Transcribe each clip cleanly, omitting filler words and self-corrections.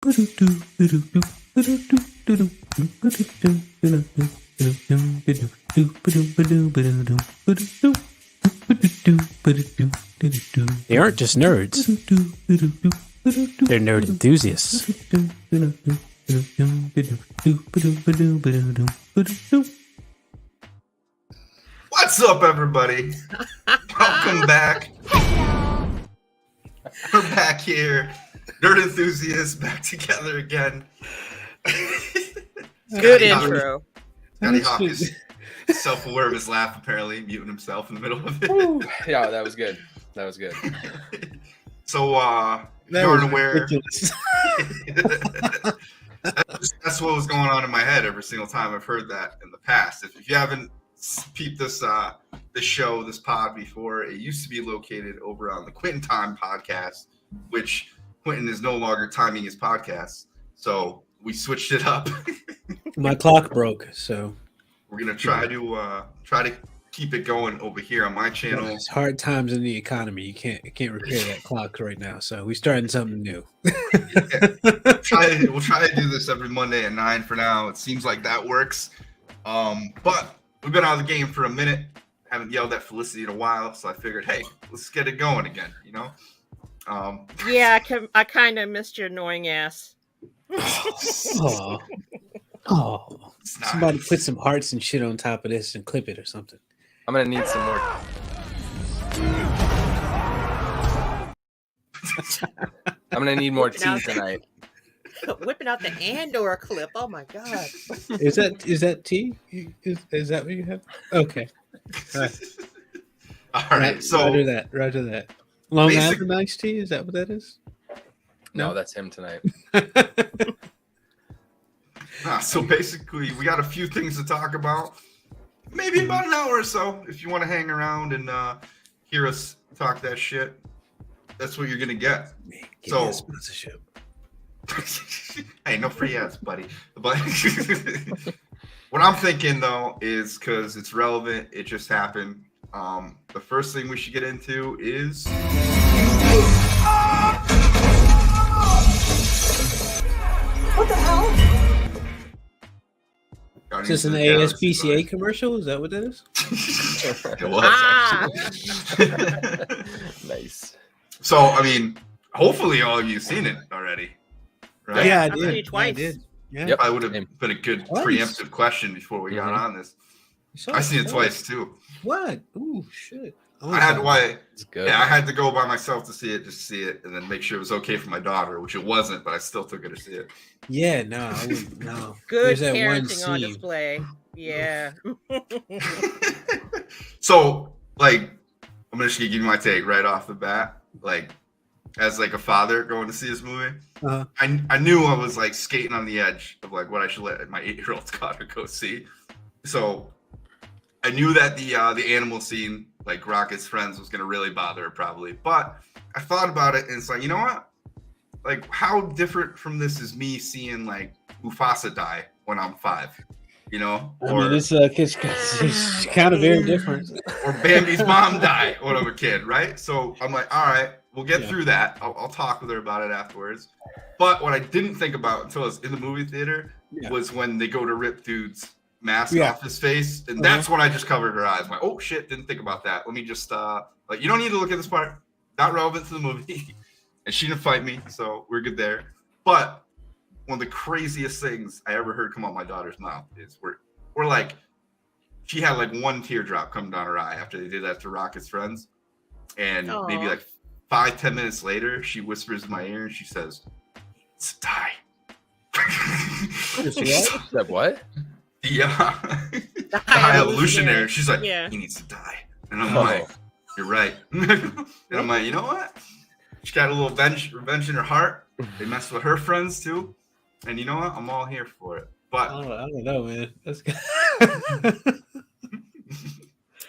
They aren't just nerds. They're nerd enthusiasts. What's up, everybody? Welcome back. We're back here. Nerd enthusiasts back together again. Good intro. Scotty Hawk is self-aware of his laugh, apparently, muting himself in the middle of it. Yeah, that was good. That was good. So, if you aren't aware, that's what was going on in my head every single time I've heard that in the past. If you haven't peeped this show, this pod before, it used to be located over on the Quentin Time podcast, which Quentin is no longer timing his podcasts. So we switched it up. My clock broke, so we're gonna try to keep it going over here on my channel. It's hard times in the economy. You can't repair that clock right now. So we started something new. We'll try to do this every Monday at 9 for now. It seems like that works. But we've been out of the game for a minute. Haven't yelled at Felicity in a while, so I figured, hey, let's get it going again. You know. Yeah, I kind of missed your annoying ass. Oh, somebody put some hearts and shit on top of this and clip it or something. I'm gonna need some more. I'm gonna need more tea tonight. Whipping out the Andor clip. Oh my god. Is that tea? Is that what you have? Okay. All right. So Roger that. Long Island iced tea. Is that what that is? No, that's him tonight. So basically, we got a few things to talk about. Maybe about an hour or so. If you want to hang around and hear us talk that shit, that's what you're gonna get. Give me a sponsorship. Hey, no free ads, buddy. But what I'm thinking though is, because it's relevant, it just happened. The first thing we should get into is What the hell? Is this an ASPCA commercial? Is that what that is? It was. Nice. So, I mean, hopefully all of you seen it already, right? Yeah, I I've seen did. it twice. I did. Yeah. Yep. I would have been a good preemptive question before we got on this. I seen it twice too. What? Ooh, shit. I had It's good. I had to go by myself to see it, just see it, and then make sure it was okay for my daughter, which it wasn't, but I still took her to see it. Yeah, no, I wouldn't. No. Good There's that one parenting on scene. display. Yeah. So, like, I'm just gonna give you my take right off the bat. Like, as like a father going to see this movie, Uh-huh. I knew I was like skating on the edge of like what I should let my 8-year-old daughter go see. So I knew that the animal scene, like Rocket's friends, was gonna really bother her probably. But I thought about it, and it's like, you know what? Like, how different from this is me seeing like Mufasa die when I'm 5, you know? I mean, it's kind of very different. Or Bambi's mom die when I'm a kid, right? So I'm like, all right, we'll get through that. I'll talk with her about it afterwards. But what I didn't think about until I was in the movie theater was when they go to rip dude's mask off his face, and that's when I just covered her eyes. I'm like, oh shit, didn't think about that. Let me just like, you don't need to look at this part. Not relevant to the movie. And she didn't fight me, so we're good there. But one of the craziest things I ever heard come out my daughter's mouth is we're like, she had like one teardrop come down her eye after they did that to Rocket's friends, and maybe like 5-10 minutes later, she whispers in my ear and she says, "It's a die." What? Yeah. The high evolutionary. She's like, he needs to die. And I'm like, you're right. And I'm like, you know what? She got a little revenge in her heart. They messed with her friends too. And you know what? I'm all here for it. But I don't know, man. That's good.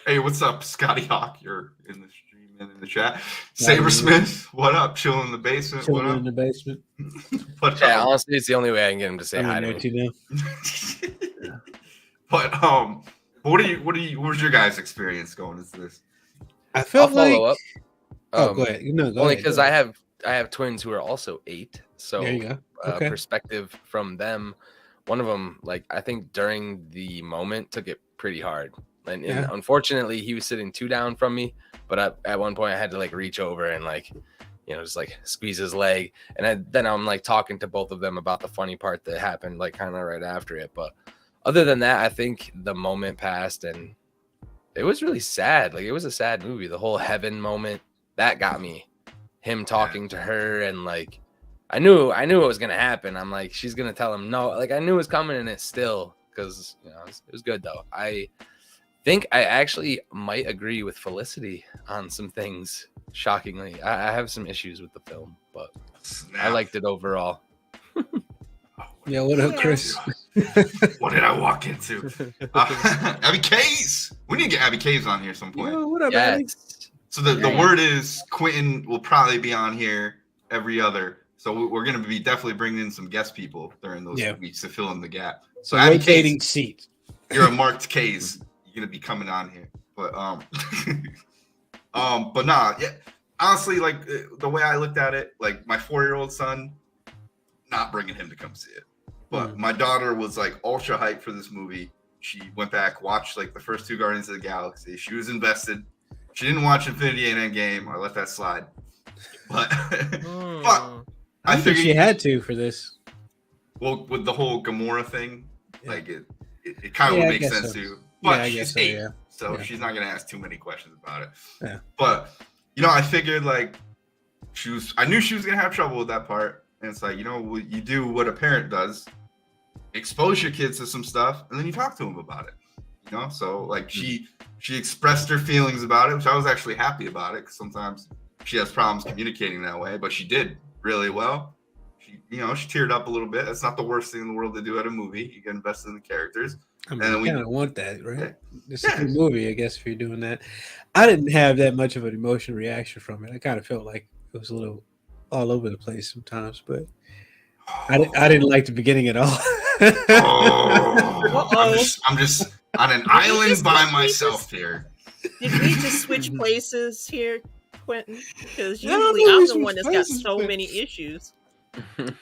Hey, what's up, Scotty Hawk? You're in the stream and in the chat. Sabersmith, what up? Chilling in the basement. Chilling in the basement. Honestly, it's the only way I can get him to say hi to me. But what was your guys' experience going into this? I felt like. Follow up. Go ahead. No, go only ahead, because I have twins who are also 8. So there you go. perspective from them. One of them, like, I think during the moment took it pretty hard. And unfortunately, he was sitting 2 down from me. But at one point, I had to like reach over and like, just like squeeze his leg. And then I'm like talking to both of them about the funny part that happened like kind of right after it. But other than that, I think the moment passed and it was really sad. Like, it was a sad movie. The whole heaven moment, that got me. Him talking to her and like, I knew what was gonna happen. I'm like, she's gonna tell him no. Like, I knew it was coming, and it still, because it was good though. I think I actually might agree with Felicity on some things. Shockingly, I have some issues with the film, but I liked it overall. Yeah, what up, Chris? What did I walk into? Abby Caves. We need to get Abby Caves on here some point. Yo, what up, Abby? So the word is Quentin will probably be on here every other. So we're going to be definitely bringing in some guest people during those weeks to fill in the gap. So rotating seat. You're a marked case. You're going to be coming on here. But but nah, yeah. Honestly, like the way I looked at it, like my 4-year-old son, not bringing him to come see it. But my daughter was like ultra hyped for this movie. She went back, watched like the first 2 Guardians of the Galaxy. She was invested. She didn't watch Infinity and Endgame. I let that slide. But I think she had to for this. Well, with the whole Gamora thing, like it kind of would make sense too. But she's 8, so she's not gonna ask too many questions about it. Yeah. But I figured like I knew she was gonna have trouble with that part, and it's like you do what a parent does, expose your kids to some stuff, and then you talk to them about it. So like she expressed her feelings about it, which I was actually happy about it because sometimes she has problems communicating that way, but she did really well. She teared up a little bit. That's not the worst thing in the world to do at a movie. You get invested in the characters. I mean, and we kind of want that, right? It's a good movie, I guess, if you're doing that. I didn't have that much of an emotional reaction from it. I kind of felt like it was a little all over the place sometimes, but I didn't like the beginning at all. I'm just on an island by myself here. Did we just switch places here, Quentin? Because usually I'm the one that's got so many issues.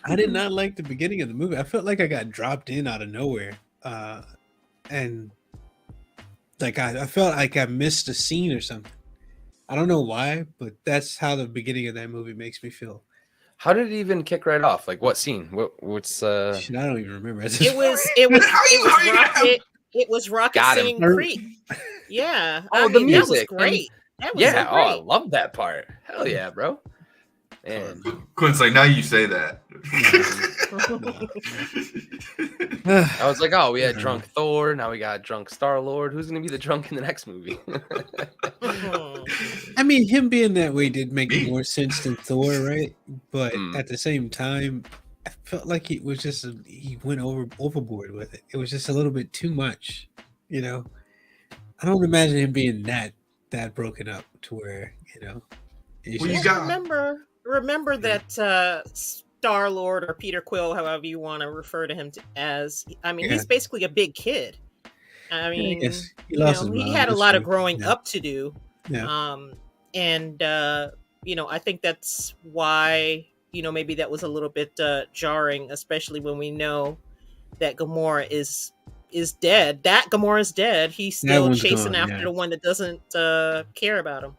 I did not like the beginning of the movie. I felt like I got dropped in out of nowhere. And like I felt like I missed a scene or something. I don't know why, but that's how the beginning of that movie makes me feel. How did it even kick right off? Like what scene? What's Shit, I don't even remember. It was Rocket singing Creep. Yeah. The music. That was great. That was great. I love that part. Hell yeah, bro. And Quinn's like, now you say that. I was like, we had drunk Thor. Now we got drunk Star-Lord. Who's going to be the drunk in the next movie? I mean, him being that way did make more sense than Thor, right? But at the same time, I felt like it was just he went overboard with it. It was just a little bit too much, I don't imagine him being that broken up to where Remember that Star-Lord or Peter Quill, however you want to refer to him as. I mean, he's basically a big kid. I mean, he had a lot of growing up to do. Yeah. I think that's why, maybe that was a little bit jarring, especially when we know that Gamora is dead. That Gamora is dead. He's still chasing after the one that doesn't care about him.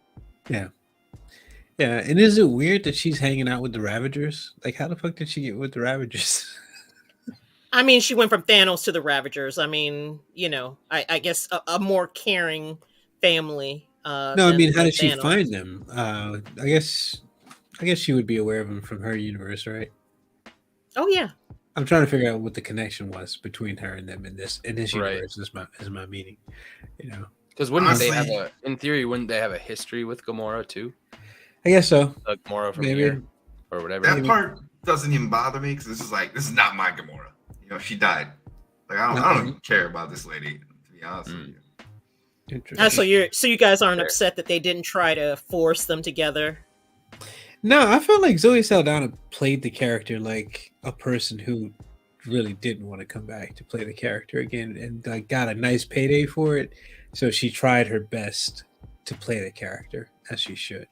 Yeah. Yeah, and is it weird that she's hanging out with the Ravagers? Like, how the fuck did she get with the Ravagers? I mean, she went from Thanos to the Ravagers. I mean, I guess a more caring family. No, I mean, how did she find them? I guess she would be aware of them from her universe, right? Oh yeah. I'm trying to figure out what the connection was between her and them in this universe. Is my meaning, Because wouldn't they have a history with Gamora too? I guess so. Like Gamora from here or whatever. That part doesn't even bother me because this is not my Gamora. She died. Like I don't even care about this lady, to be honest with you. Interesting. So you guys aren't upset that they didn't try to force them together? No, I felt like Zoe Saldana played the character like a person who really didn't want to come back to play the character again, and like got a nice payday for it. So she tried her best to play the character as she should.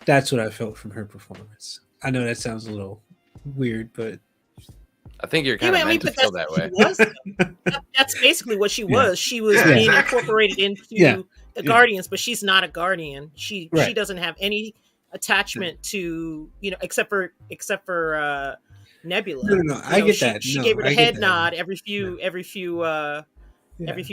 That's what I felt from her performance. I know that sounds a little weird, but I think you're kind of meant to feel that way. That's basically what she was. She was being incorporated into the Guardians, but she's not a Guardian. She doesn't have any attachment to, except for Nebula. No, I get that. She gave her the head nod every few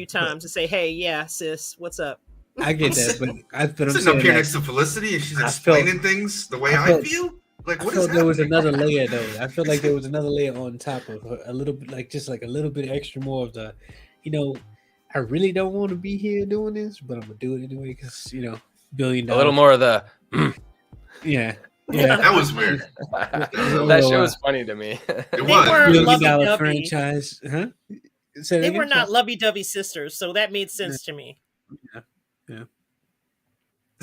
times to say, "Hey, yeah, sis, what's up?" I get that, but I'm sitting up here next to Felicity and she's explaining things the way I feel. Like, what is happening? There was another layer though. I felt like there was another layer on top of her, a little bit, like just like a little bit extra more of the, I really don't want to be here doing this, but I'm gonna do it anyway because $1 billion. A little more of the. Yeah. That was weird. That shit was funny to me. It was $1 billion franchise, huh? They were not lovey-dovey sisters, so that made sense to me. Yeah.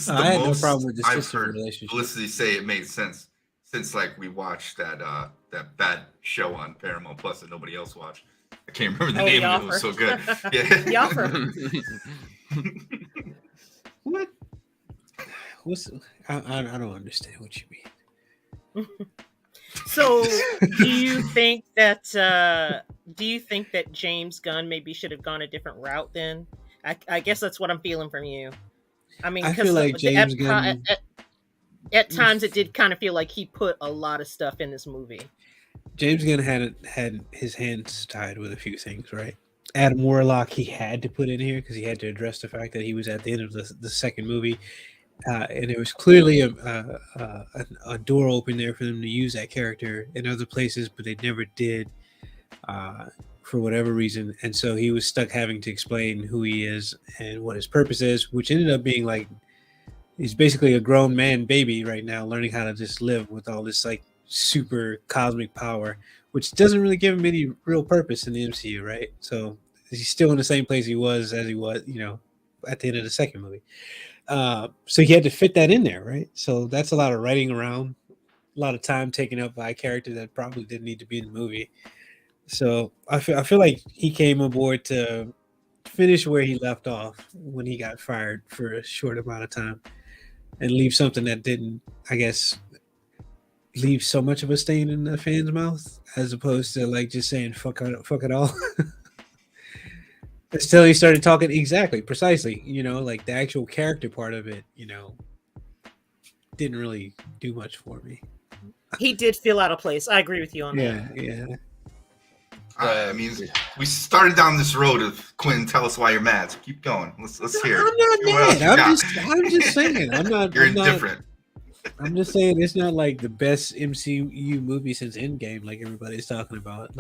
I had no problem with the sister relationship. Felicity say it made sense since we watched that bad show on Paramount Plus that nobody else watched. I can't remember the name of it. It was so good. Yeah. What? I don't understand what you mean. So, do you think that James Gunn maybe should have gone a different route then? I guess that's what I'm feeling from you. I mean, I feel like James Gunn at times it did kind of feel like he put a lot of stuff in this movie. James Gunn had his hands tied with a few things, right? Adam Warlock he had to put in here because he had to address the fact that he was at the end of the second movie. And there was clearly a door open there for them to use that character in other places, but they never did for whatever reason. And so he was stuck having to explain who he is and what his purpose is, which ended up being he's basically a grown man baby right now, learning how to just live with all this super cosmic power, which doesn't really give him any real purpose in the MCU, right? So he's still in the same place he was at the end of the second movie. So he had to fit that in there, right? So that's a lot of writing around, a lot of time taken up by a character that probably didn't need to be in the movie. So I feel like he came aboard to finish where he left off when he got fired for a short amount of time and leave something that didn't, I guess, leave so much of a stain in the fan's mouth as opposed to just saying fuck it all. Until he started talking precisely, the actual character part of it, didn't really do much for me. He did feel out of place. I agree with you on that. Yeah. I mean, we started down this road of Quentin. Tell us why you're mad. So keep going. Let's hear it. I'm not mad. I'm just saying. I'm not. You're indifferent. I'm just saying it's not the best MCU movie since Endgame, like everybody's talking about.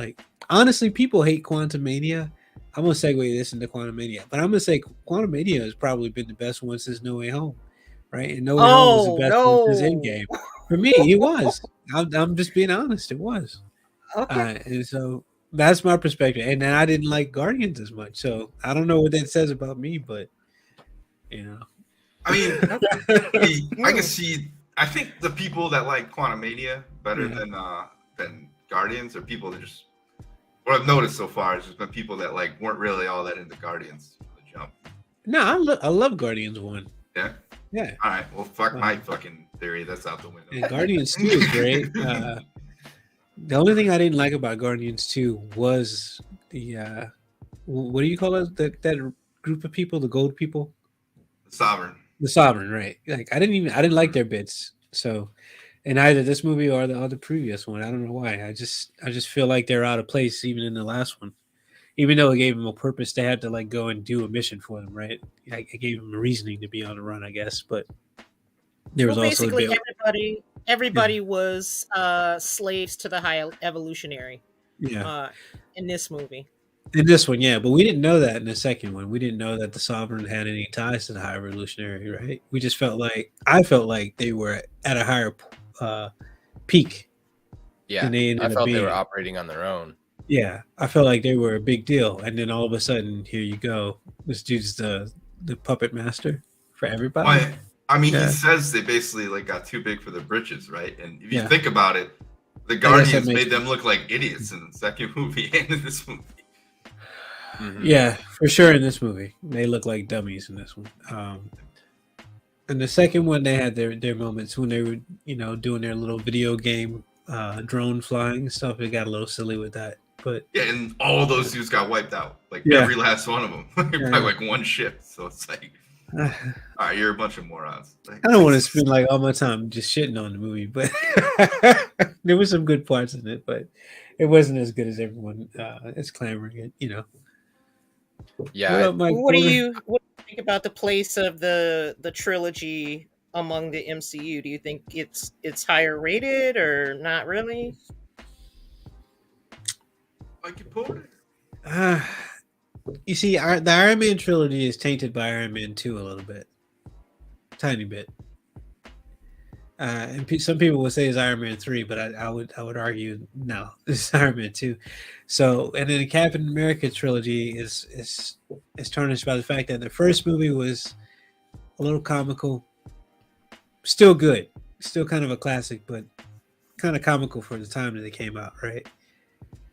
Honestly, people hate Quantumania. I'm gonna segue this into Quantumania, but I'm gonna say Quantumania has probably been the best one since No Way Home, right? And No Way Home was the best one since Endgame. For me, it was. I'm just being honest. It was. Okay. And so that's my perspective. And then I didn't like Guardians as much, so I don't know what that says about me, but I mean, I can see. I think the people that like Quantumania better than Guardians are people that just. What I've noticed so far is there's been people that weren't really all that into Guardians from the jump. No, I love Guardians 1. Yeah? Yeah. All right. Well, fuck my fucking theory. That's out the window. And Guardians 2 is great. The only thing I didn't like about Guardians 2 was the what do you call it? That group of people, the gold people? The Sovereign, right. I didn't like their bits. So in either this movie or the previous one. I don't know why. I just feel like they're out of place even in the last one. Even though it gave them a purpose, they had to go and do a mission for them, right? It gave them a reasoning to be on the run, I guess. But there was also basically everybody was slaves to the High Evolutionary. Yeah. In this movie. In this one, yeah, but we didn't know that in the second one. We didn't know that the Sovereign had any ties to the High Revolutionary, right? We just I felt like they were at a higher peak. Yeah, I felt they were operating on their own. Yeah, I felt like they were a big deal, and then all of a sudden, here you go. This dude's the puppet master for everybody. Well, I mean, he says they basically got too big for their britches, right? And if you think about it, the Guardians made them look like idiots in the second movie and in this movie. Mm-hmm. Yeah, for sure. In this movie, they look like dummies in this one. In the second one, they had their moments when they were, doing their little video game drone flying and stuff. It got a little silly with that. But yeah, and all those dudes got wiped out. Like every last one of them by like one ship. So it's like, all right, you're a bunch of morons. Like, I don't want to spend like all my time just shitting on the movie, but there were some good parts in it, but it wasn't as good as everyone is clamoring it, you know. Yeah. What do you think about the place of the trilogy among the MCU? Do you think it's higher rated or not really? Like you put it. You see, the Iron Man trilogy is tainted by Iron Man 2 a little bit, tiny bit. And some people would say it's Iron Man 3, but I would argue no, it's Iron Man 2. So, and then the Captain America trilogy is tarnished by the fact that the first movie was a little comical, still good, still kind of a classic, but kind of comical for the time that it came out, right?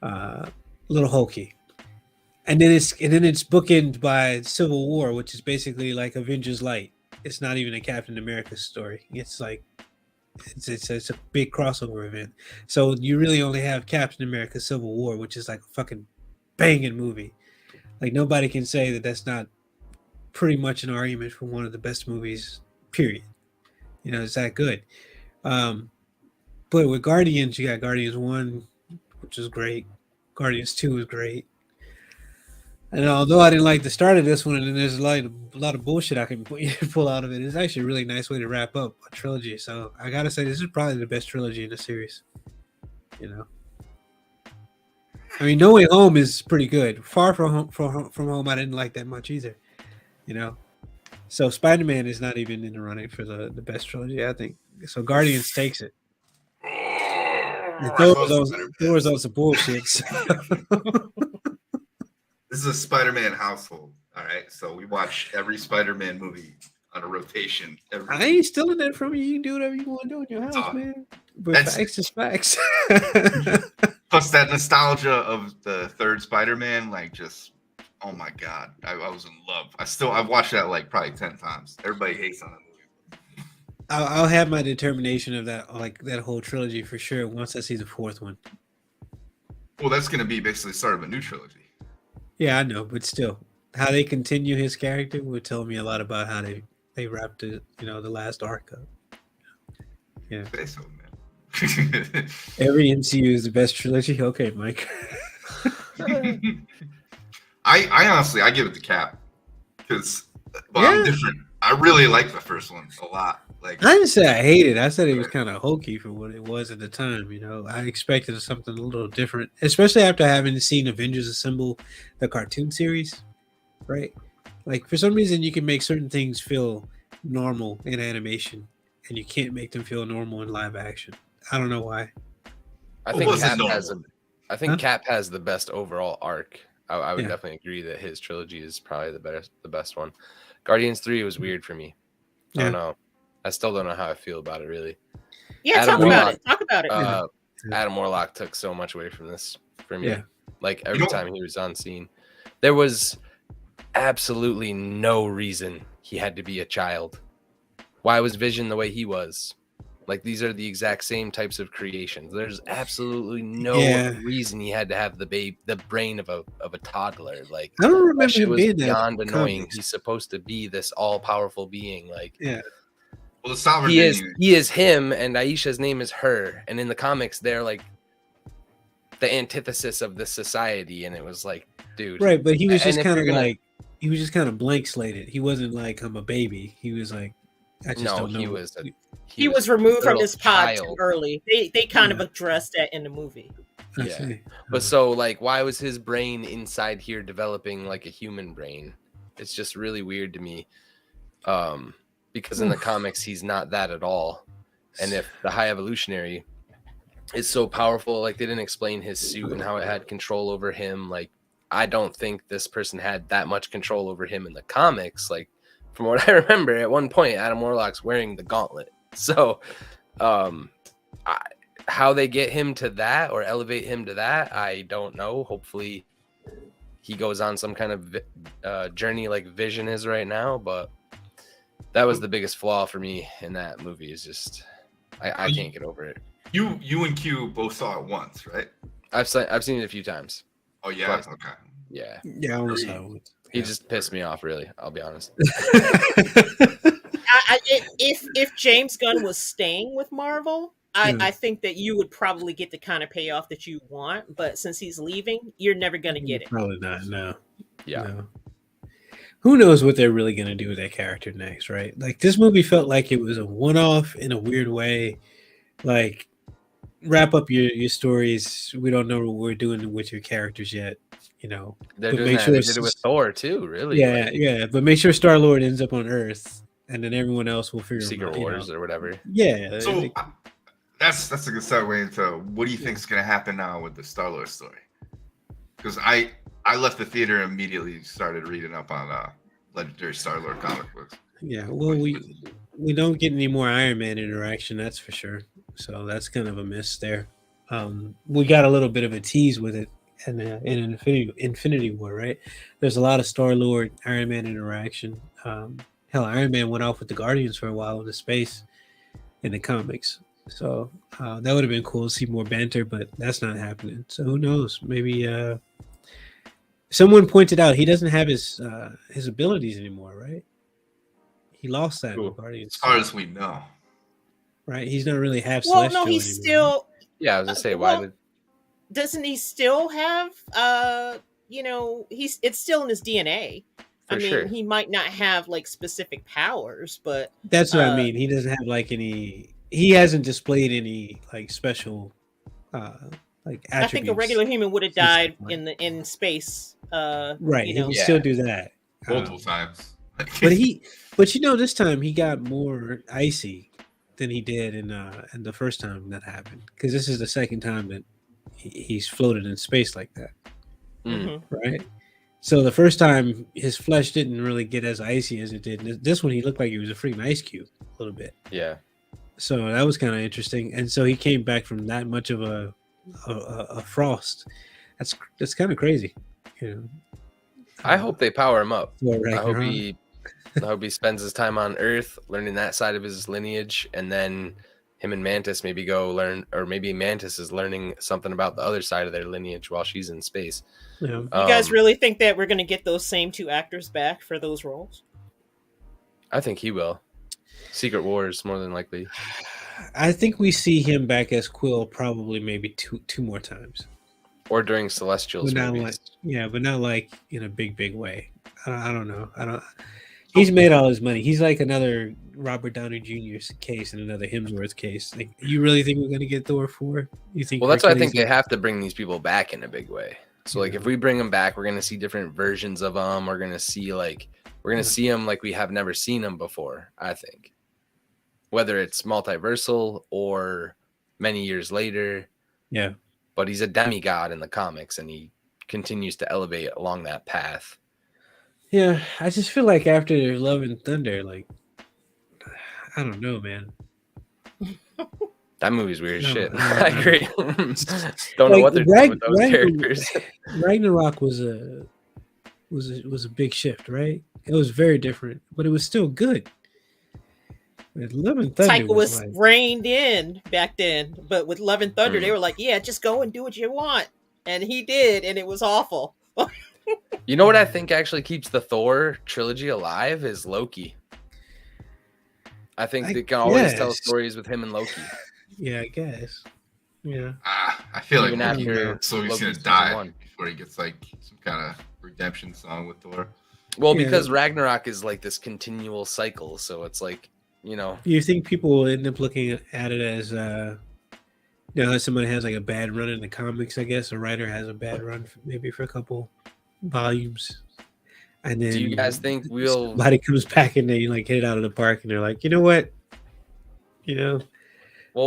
A little hokey. And then it's bookended by Civil War, which is basically like Avengers Light. It's not even a Captain America story. It's like it's a big crossover event. So you really only have Captain America Civil War, which is like a fucking banging movie. Like nobody can say that that's not pretty much an argument for one of the best movies, period. You know, it's that good. But with Guardians, you got Guardians 1, which is great. Guardians 2 is great. And although I didn't like the start of this one, and there's a lot of bullshit I can pull out of it, it's actually a really nice way to wrap up a trilogy. So I gotta say, this is probably the best trilogy in the series. You know, I mean, No Way Home is pretty good. Far From Home, I didn't like that much either. You know, so Spider-Man is not even in the running for the best trilogy, I think. So Guardians takes it. Thor's on some bullshit. So. This is a Spider-Man household, all right? So we watch every Spider-Man movie on a rotation. I ain't stealing that from you. You can do whatever you want to do in your house, man. But facts is facts. Plus that nostalgia of the third Spider-Man, like just, oh my God. I was in love. I've watched that like probably 10 times. Everybody hates on that movie. I'll have my determination of that, like that whole trilogy for sure once I see the fourth one. Well, that's going to be basically the start of a new trilogy. Yeah, I know, but still, how they continue his character would tell me a lot about how they wrapped it, you know, the last arc up. Yeah. Say so, man. Every MCU is the best trilogy. Okay, Mike. I honestly, I give it to Cap because I'm different. I really like the first one a lot. Like, I didn't say I hated it. I said it was kind of hokey for what it was at the time. You know, I expected something a little different, especially after having seen Avengers Assemble, the cartoon series, right? Like, for some reason, you can make certain things feel normal in animation, and you can't make them feel normal in live action. I don't know why. I think Cap has the best overall arc. I would definitely agree that his trilogy is probably the best one. Guardians 3 was weird for me. I don't know. I still don't know how I feel about it, really. Yeah, talk about it. Adam Warlock took so much away from this for me. Yeah. Like, every time he was on scene, there was absolutely no reason he had to be a child. Why was Vision the way he was? Like, these are the exact same types of creations. There's absolutely no reason he had to have the brain of a toddler. Like, I don't remember him being beyond annoying. Comics. He's supposed to be this all-powerful being. Like, well, the sovereign he is him, and Aisha's name is her. And in the comics, they're like the antithesis of the society. And it was like, dude, right? But he was just kind of like he was just kind of blank slated. He wasn't like I'm a baby. He was like, I just don't know. He was removed from his pod too early. They kind of addressed that in the movie. Yeah. But so, like, why was his brain inside here developing like a human brain? It's just really weird to me. Because in the comics, he's not that at all. And if the High Evolutionary is so powerful, like, they didn't explain his suit and how it had control over him. Like, I don't think this person had that much control over him in the comics. Like, from what I remember, at one point, Adam Warlock's wearing the gauntlet. So, how they get him to that or elevate him to that, I don't know. Hopefully, he goes on some kind of journey like Vision is right now. But that was the biggest flaw for me in that movie. Is just I can't get over it. You and Q both saw it once, right? I've seen it a few times. Oh yeah, Twice. okay. Yeah. Yeah, I almost saw it. He just pissed me off, really. I'll be honest. If James Gunn was staying with Marvel, I think that you would probably get the kind of payoff that you want. But since he's leaving, you're never going to get it. Probably not. No. Yeah. No. Who knows what they're really going to do with that character next, right? Like, this movie felt like it was a one-off in a weird way. Like, wrap up your stories. We don't know what we're doing with your characters yet. You know, they're doing that. They did it with Thor too, really. Yeah, yeah. But make sure Star-Lord ends up on Earth, and then everyone else will figure Secret Wars or whatever. Yeah. So that's a good segue into what do you think is going to happen now with the Star-Lord story? Because I left the theater and immediately started reading up on legendary Star-Lord comic books. Yeah, well, we don't get any more Iron Man interaction, that's for sure. So that's kind of a miss there. We got a little bit of a tease with it in Infinity War, right? There's a lot of Star-Lord Iron Man interaction. Hell, Iron Man went off with the Guardians for a while into space in the comics. So that would have been cool to see more banter, but that's not happening. So who knows? Maybe someone pointed out he doesn't have his abilities anymore, right? He lost that in the Guardians. As far as we know. Right? He's not really half Well, celestial no, he's anymore. still... Yeah, I was going to say, why doesn't he still have, it's still in his DNA. For sure. He might not have, like, specific powers, but... That's what I mean. He doesn't have, like, any... He hasn't displayed any, like, special, like, attributes. I think a regular human would have died in space. Right, he would still do that. Multiple times. But this time he got more icy than he did in the first time that happened. Because this is the second time that he's floated in space like that. Mm-hmm. Right? So the first time his flesh didn't really get as icy as it did. This one he looked like he was a freaking ice cube a little bit. Yeah. So that was kind of interesting. And so he came back from that much of a frost. That's kind of crazy. You know? I hope they power him up. I hope he spends his time on Earth learning that side of his lineage, and then him and Mantis maybe go learn, or maybe Mantis is learning something about the other side of their lineage while she's in space. Yeah. You guys really think that we're going to get those same two actors back for those roles? I think he will. Secret Wars, more than likely. I think we see him back as Quill probably maybe two more times. Or during Celestials movies. But not like in a big way. I don't know. He's made all his money. He's like another Robert Downey Jr.'s case and another Hemsworth case. Like, you really think we're gonna get Thor 4? You think? Well, that's why I think they have to bring these people back in a big way. So, like, if we bring them back, we're gonna see different versions of them. We're gonna see them like we have never seen them before. I think, whether it's multiversal or many years later. Yeah. But he's a demigod in the comics, and he continues to elevate along that path. Yeah, I just feel like after Love and Thunder, like, I don't know, man. That movie's weird as shit. I agree. Don't know what they're doing with those characters. Ragnarok was a big shift, right? It was very different, but it was still good. With Love and Thunder, Taika was reined in back then, but with Love and Thunder, they were like, "Yeah, just go and do what you want," and he did, and it was awful. You know what I think actually keeps the Thor trilogy alive is Loki. I think they can always tell stories with him and Loki. Yeah, I guess. Yeah. I feel like so he's gonna die before he gets like some kind of redemption song with Thor. Well, because Ragnarok is like this continual cycle, so it's like, you know. You think people will end up looking at it as somebody has like a bad run in the comics, I guess. A writer has a bad run maybe for a couple volumes. And then do you guys think somebody comes back and they like hit it out of the park and they're like, you know what? Well,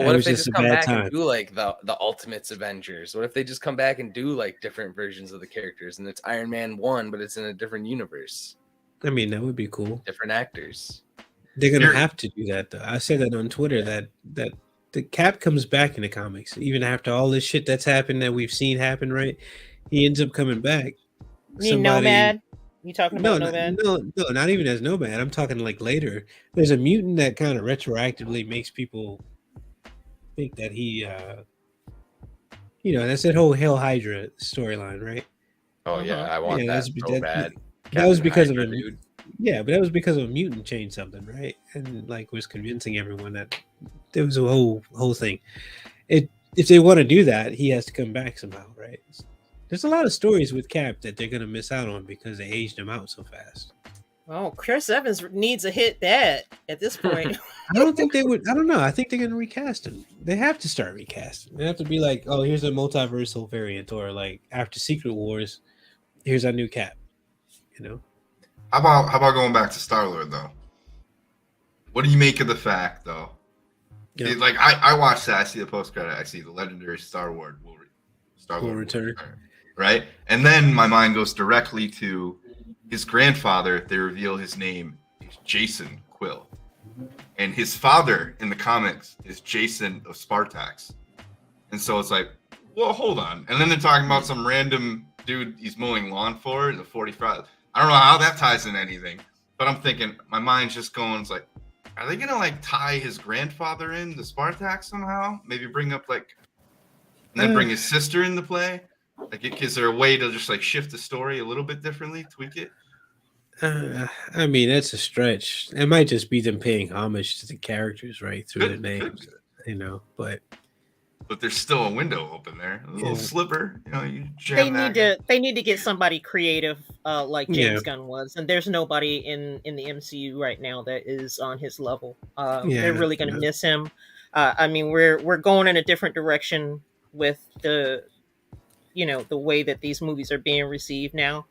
what if they just come back and do like the Ultimates Avengers? What if they just come back and do like different versions of the characters and it's Iron Man 1, but it's in a different universe? I mean, that would be cool. Different actors. They're gonna have to do that though. I said that on Twitter that the Cap comes back in the comics even after all this shit that's happened that we've seen happen. Right? He ends up coming back. You mean Nomad? You talking about Nomad? No, not even as Nomad. I'm talking like later. There's a mutant that kind of retroactively makes people think that he, that's that whole Hail Hydra storyline, right? Oh yeah, I want that so bad. That was because Hydra, of a dude. Yeah, but that was because of a mutant changed something, right? And like was convincing everyone that there was a whole thing. If they want to do that, he has to come back somehow, right? There's a lot of stories with Cap that they're gonna miss out on because they aged him out so fast. Oh, Chris Evans needs a hit bad at this point. I don't think they would. I don't know. I think they're gonna recast him. They have to start recasting. They have to be like, oh, here's a multiversal variant, or like after Secret Wars, here's our new Cap. How about going back to Star-Lord though? What do you make of the fact though? Yeah. Like I watched that. I see the post credit. I see the legendary Star-Lord will return, right? And then my mind goes directly to his grandfather. They reveal his name is Jason Quill, and his father in the comics is Jason of Spartax. And so it's like, well, hold on. And then they're talking about some random dude he's mowing lawn for in the 45. I don't know how that ties in anything, but I'm thinking, my mind's just going, it's like, are they gonna like tie his grandfather in to Spartax somehow? Maybe bring up and then bring his sister into play. Like, is there a way to just like shift the story a little bit differently, tweak it? I mean, that's a stretch. It might just be them paying homage to the characters, right, through their names, But there's still a window open there, a little sliver. You jam they need to get somebody creative, like James Gunn was, and there's nobody in the MCU right now that is on his level. They're really going to miss him. I mean, we're going in a different direction with the way that these movies are being received now.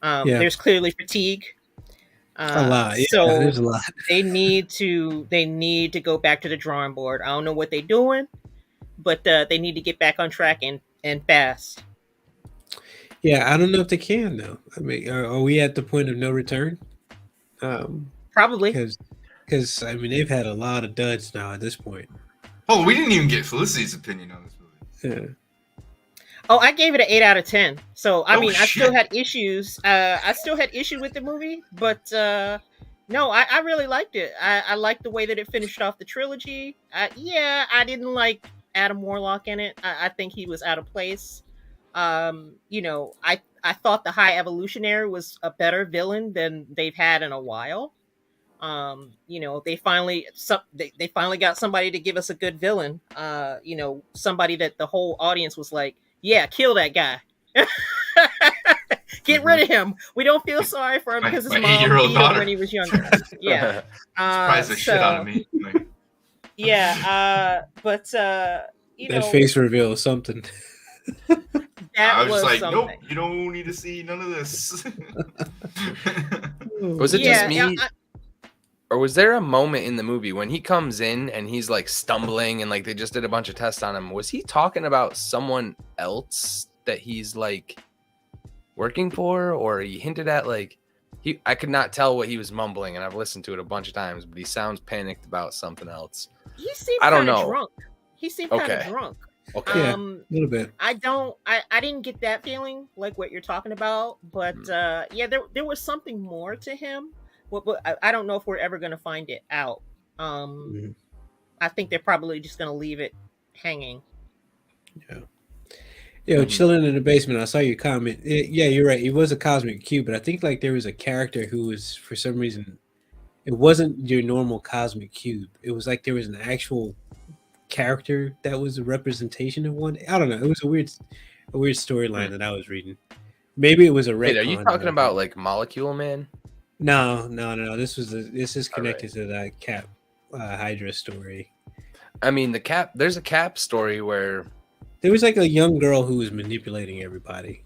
There's clearly fatigue. A lot. So there's a lot. they need to go back to the drawing board. I don't know what they're doing, but they need to get back on track and fast. Yeah, I don't know if they can though. I mean, are we at the point of no return? Probably, because I mean they've had a lot of duds now at this point. Oh, we didn't even get Felicity's opinion on this movie. Yeah. Oh, I gave it an 8 out of 10. So I mean, I still had issues. I still had issue with the movie, but no, I really liked it. I liked the way that it finished off the trilogy. I didn't like Adam Warlock in it. I think he was out of place. I thought the High Evolutionary was a better villain than they've had in a while. They finally got somebody to give us a good villain. Somebody that the whole audience was like, yeah, kill that guy. Get rid of him. We don't feel sorry for him because his mom beat him when he was younger. Yeah. Surprised the shit out of me. But that face reveal is something. I was just like, something. Nope, you don't need to see none of this. Was it just me? Or was there a moment in the movie when he comes in and he's like stumbling and like they just did a bunch of tests on him? Was he talking about someone else that he's like working for, or he hinted at I could not tell what he was mumbling, and I've listened to it a bunch of times, but he sounds panicked about something else. He seemed kind of drunk. He seemed kind of drunk. Okay. A little bit. I didn't get that feeling like what you're talking about, but there was something more to him. But I don't know if we're ever going to find it out. I think they're probably just going to leave it hanging. Yeah. Chilling in the basement. I saw your comment. You're right. It was a cosmic cube, but I think like there was a character who was, for some reason, it wasn't your normal cosmic cube. It was like there was an actual character that was a representation of one. I don't know. It was a weird storyline that I was reading. Maybe it was a retcon. Wait, are you talking about like Molecule Man? No. This is connected to that Cap Hydra story. I mean, there's a Cap story where there was like a young girl who was manipulating everybody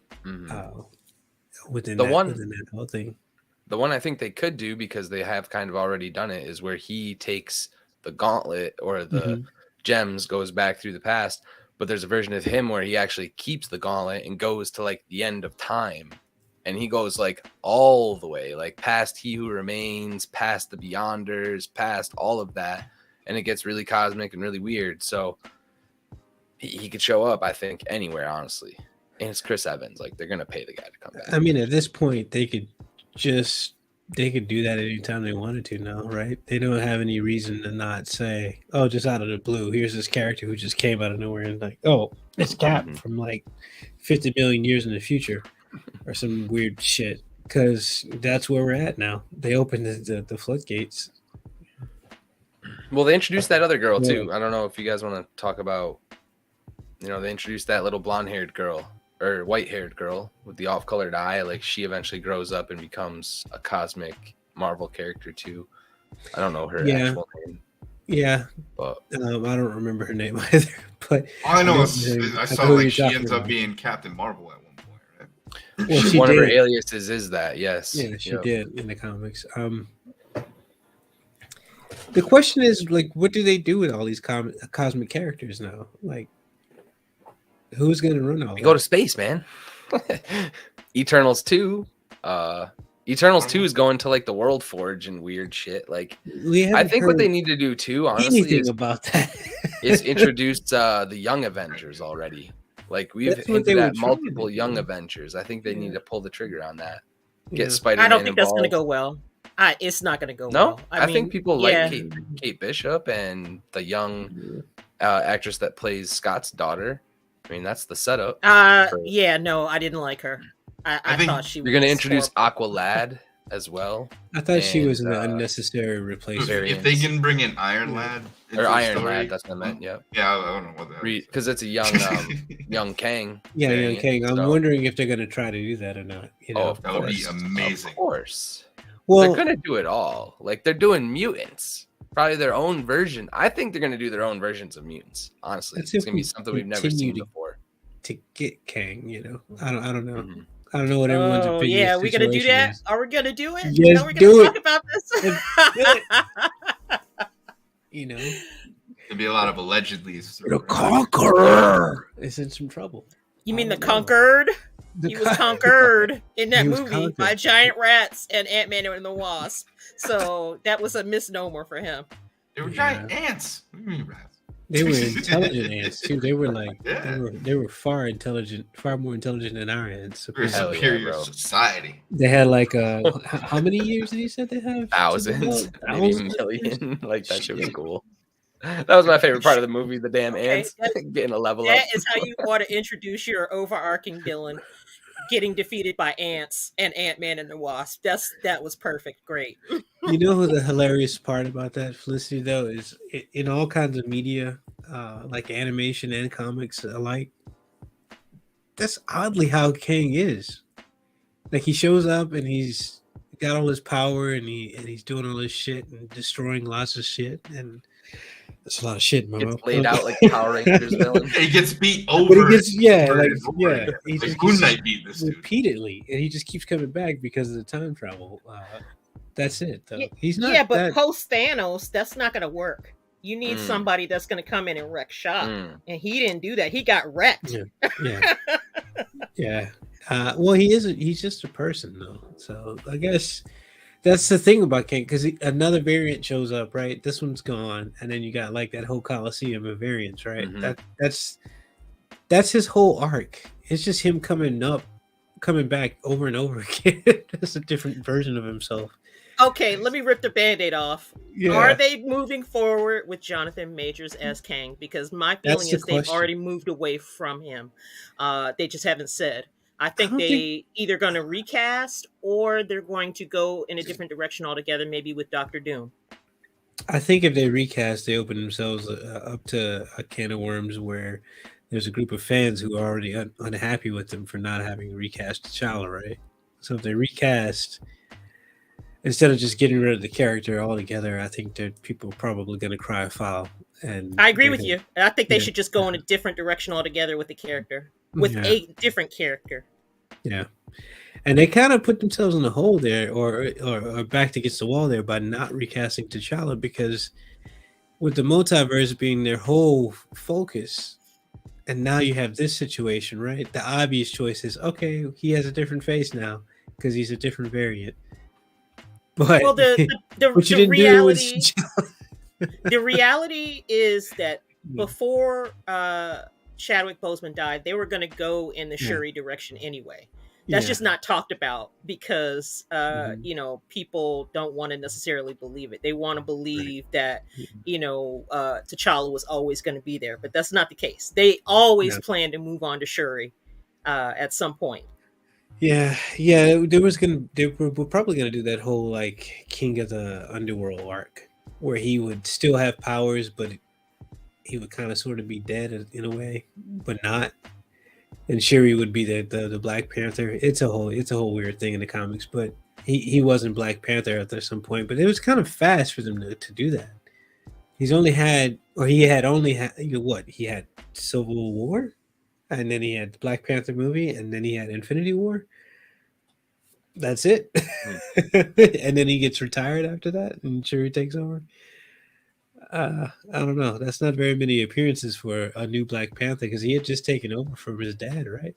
within that whole thing. The one I think they could do, because they have kind of already done it, is where he takes the gauntlet or the gems, goes back through the past, but there's a version of him where he actually keeps the gauntlet and goes to like the end of time. And he goes like all the way, like past He Who Remains, past the Beyonders, past all of that. And it gets really cosmic and really weird. So he could show up, I think, anywhere, honestly. And it's Chris Evans. Like, they're going to pay the guy to come back. I mean, at this point, they could just They could do that anytime they wanted to now, right? They don't have any reason to not say, "Oh, just out of the blue, here's this character who just came out of nowhere," and like, "Oh, it's Cap from like 50 million years in the future," or some weird shit. Because that's where we're at now. They opened the floodgates. Well, they introduced that other girl too. I don't know if you guys want to talk about. They introduced that little blonde-haired girl or white-haired girl with the off-colored eye. Like, she eventually grows up and becomes a cosmic Marvel character too. I don't know her actual name. Yeah, but I don't remember her name either. But all I know is I saw like she ends up being Captain Marvel at one point, right? Well, one of her aliases is that. Yes. Yeah, she did in the comics. The question is, like, what do they do with all these cosmic characters now? Like, who's going to run all? Go to space, man. Eternals 2. Eternals 2 is going to like the World Forge and weird shit. Like, I think what they need to do too, honestly, is about that is introduce the Young Avengers already. Like, we've hinted at multiple Young Avengers. I think they need to pull the trigger on that. Get Spider-Man. I don't think that's going to go well. It's not going to go well. I mean, think people like Kate Bishop and the young actress that plays Scott's daughter. I mean, that's the setup. Yeah, no, I didn't like her. I thought she was. You're going to introduce Aqualad as well. I thought she was an unnecessary replacement. If they can bring in Iron Lad or Iron Lad, that's what I meant. Yeah. Yeah, I don't know what that is. Because it's a young Kang. Yeah, young Kang. I'm wondering if they're going to try to do that or not. That would be amazing. Of course. Well, they're going to do it all. Like, they're doing mutants. Probably their own version. I think they're going to do their own versions of mutants. Honestly, it's going to be something we've never seen before. To get Kang, I don't know. Mm-hmm. I don't know what everyone's opinion. Yeah, we gonna do that? Are we gonna do it? Yes, Are we gonna talk about this? There'd be a lot of allegedlys. The Conqueror is in some trouble. You mean the Conquered? He was conquered in that movie by giant rats and Ant-Man and the Wasp. So that was a misnomer for him. They were giant ants. What do you mean rats? They were intelligent ants too. They were like they were far more intelligent than our ants. We're a superior society. They had like how many years did you say they have? Thousands, maybe a million. Like, that shit was cool. That was my favorite part of the movie. The damn ants getting a level up. That is how you want to introduce your overarching villain. Getting defeated by ants and Ant-Man and the Wasp. That was perfect. Great. You know who the hilarious part about that, Felicity, though, is in all kinds of media, like animation and comics alike, that's oddly how Kang is. Like, he shows up and he's got all his power and he's doing all this shit and destroying lots of shit, and that's a lot of shit, Momo. Gets laid out like a Power Rangers villain. He gets beat over. He just beat this repeatedly, and he just keeps coming back because of the time travel. That's it, though. He's not. Yeah, but post Thanos, that's not going to work. You need somebody that's going to come in and wreck shop, and he didn't do that. He got wrecked. Yeah. Well, he isn't. He's just a person, though. So I guess. That's the thing about Kang, because another variant shows up, right? This one's gone, and then you got like that whole Coliseum of variants, right? Mm-hmm. That's his whole arc. It's just him coming back over and over again. Just a different version of himself. Okay, let me rip the Band-Aid off. Yeah. Are they moving forward with Jonathan Majors as Kang? Because my feeling is they've already moved away from him. They just haven't said. I think either going to recast or they're going to go in a different direction altogether, maybe with Dr. Doom. I think if they recast, they open themselves up to a can of worms where there's a group of fans who are already unhappy with them for not having recast T'Challa, right? So if they recast, instead of just getting rid of the character altogether, I think that people are probably going to cry foul. And I agree with you. I think they should just go in a different direction altogether with the character, with a different character. Yeah, and they kind of put themselves in the hole there, or backed against the wall there by not recasting T'Challa, because with the multiverse being their whole focus, and now you have this situation, right? The obvious choice is, okay, he has a different face now because he's a different variant. But the reality, the reality is that before Chadwick Boseman died, they were going to go in the Shuri direction anyway. That's just not talked about because you know, people don't want to necessarily believe it. They want to believe that, you know, T'Challa was always going to be there, but that's not the case. They always plan to move on to Shuri at some point. Yeah, they were probably gonna do that whole like King of the Underworld arc, where he would still have powers, but he would kind of sort of be dead in a way, but not. And Shuri would be the Black Panther. It's a whole weird thing in the comics, but he wasn't Black Panther at some point. But it was kind of fast for them to do that. He had only had what? He had Civil War, and then he had the Black Panther movie, and then he had Infinity War. That's it. And then he gets retired after that, and Shuri takes over. I don't know. That's not very many appearances for a new Black Panther because he had just taken over from his dad, right?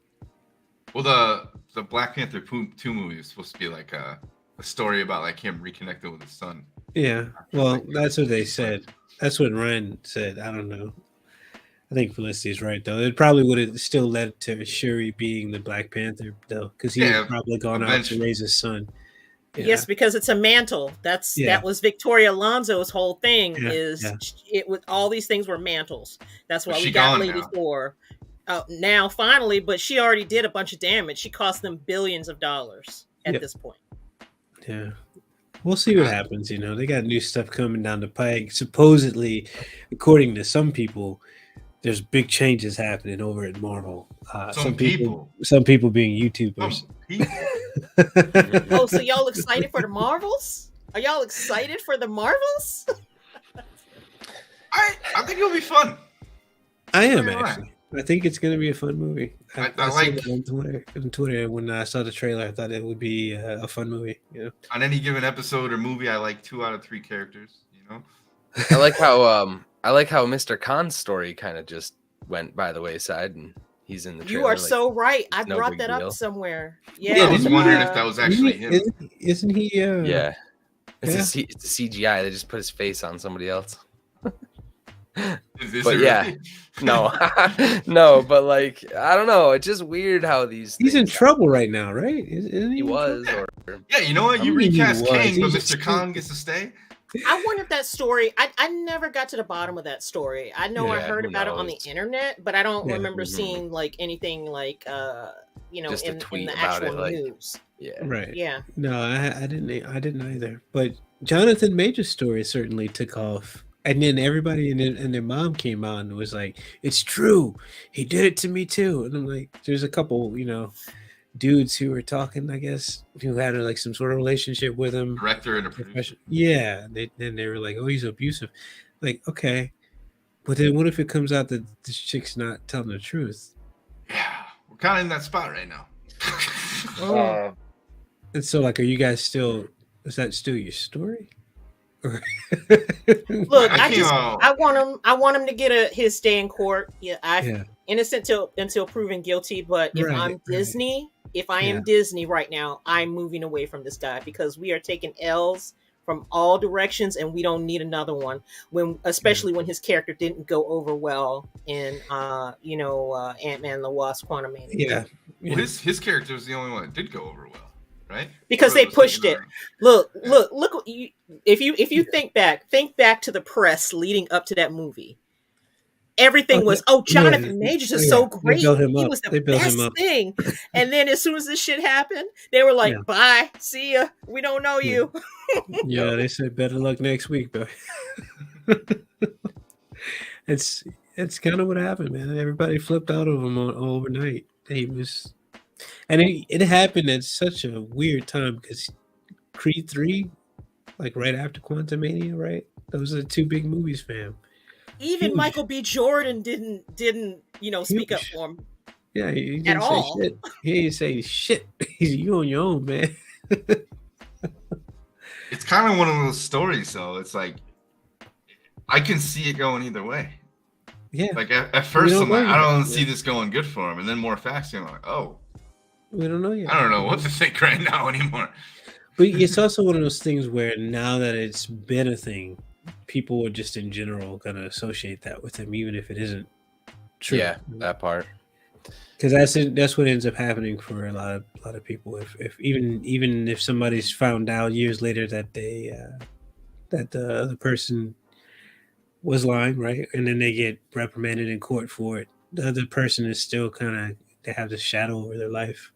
Well, the Black Panther 2 movie is supposed to be like a story about like him reconnecting with his son. Yeah. Well, that's what they said. That's what Ryan said. I don't know. I think Felicity's right though. It probably would have still led to Shuri being the Black Panther though, because he would probably gone out to raise his son. Yeah. Yes, because it's a mantle. That was Victoria Alonso's whole thing. It was all these things were mantles. That's why we got Lady Thor now finally. But she already did a bunch of damage. She cost them billions of dollars at this point. Yeah, we'll see what happens. You know, they got new stuff coming down the pike. Supposedly, according to some people, there's big changes happening over at Marvel. Some people being YouTubers. Oh, so y'all excited for the Marvels? Are y'all excited for the Marvels? I think it'll be fun. I am actually. I think it's going to be a fun movie. I like it on Twitter when I saw the trailer. I thought it would be a fun movie. You know? On any given episode or movie, I like 2 out of 3 characters. You know, I like how Mr. Khan's story kind of just went by the wayside, and he's in the trailer. You are so right. I brought that up somewhere. Yeah, I was wondering if that was actually him. Isn't he? Yeah. It's a CGI. They just put his face on somebody else. But yeah, no, no, but like I don't know. It's just weird how he's in trouble right now, right? Isn't he was, or yeah, you know what? You recast King, but Mr. Khan gets to stay. I wonder if that story. I never got to the bottom of that story. I know I heard about it on the internet, but I don't remember seeing like anything like you know, just in the actual news. Yeah, right. Yeah. No, I didn't either. But Jonathan Major's story certainly took off. And then everybody and their mom came out and was like, "It's true. He did it to me too." And I'm like, there's a couple, you know, dudes who were talking, I guess, who had like some sort of relationship with him. Director and a producer. Yeah. They were like, "Oh, he's abusive." Like, okay. But then what if it comes out that this chick's not telling the truth? Yeah. We're kind of in that spot right now. And so like, are you guys still, is that still your story? Look, I want him to get his day in court. Innocent until proven guilty. But if I'm Disney, if I am Disney right now, I'm moving away from this guy because we are taking L's from all directions, and we don't need another one. Especially when his character didn't go over well in Ant-Man and the Wasp: Quantumania. Yeah. Well, his character was the only one that did go over well. Right? Because they pushed it. Look. If you think back to the press leading up to that movie. Everything was, Jonathan Majors is so great. He was the best thing. And then as soon as this shit happened, they were like, "Bye, see ya. We don't know you." Yeah, they said better luck next week, bro. It's kind of what happened, man. Everybody flipped out of him overnight. And it happened at such a weird time because Creed 3, like right after Quantumania, right? Those are the 2 big movies, fam. Even Michael B. Jordan didn't speak up for him. Yeah, he didn't say shit. He didn't say shit. You on your own, man. It's kind of one of those stories, though. It's like I can see it going either way. Yeah. Like at first, I'm like, I don't see this going good for him, and then more facts, I'm like, oh. We don't know yet. I don't know what to think right now anymore. But it's also one of those things where now that it's been a thing, people are just in general going to associate that with him, even if it isn't true. Yeah, that part. Because that's what ends up happening for a lot of people. If even if somebody's found out years later that that the other person was lying, right, and then they get reprimanded in court for it, the other person is still kind of, they have this shadow over their life,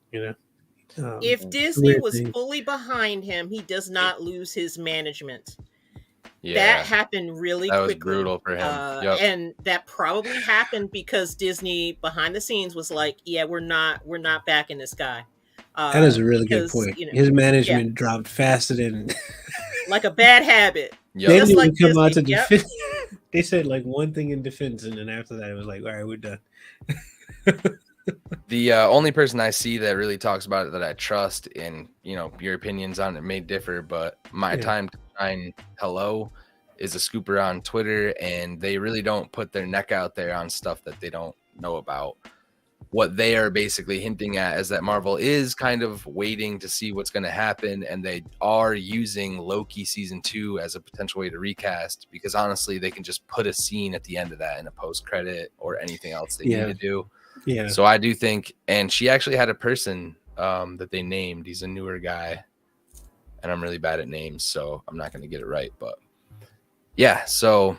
if Disney was fully behind him, he does not lose his management. Yeah, that happened really quickly. That was brutal for him. And that probably happened because Disney behind the scenes was like, yeah, we're not backing this guy. That is a really good point. His management dropped faster than like a bad habit. They didn't even come out to defend. They said like one thing in defense, and then after that it was like, all right, we're done. The only person I see that really talks about it that I trust, and your opinions on it may differ, but My Time to Shine Hello is a scooper on Twitter, and they really don't put their neck out there on stuff that they don't know about. What they are basically hinting at is that Marvel is kind of waiting to see what's going to happen, and they are using Loki season 2 as a potential way to recast, because honestly, they can just put a scene at the end of that in a post-credit or anything else they need to do. Yeah. So I do think, and she actually had a person that they named. He's a newer guy, and I'm really bad at names, so I'm not going to get it right. But yeah, so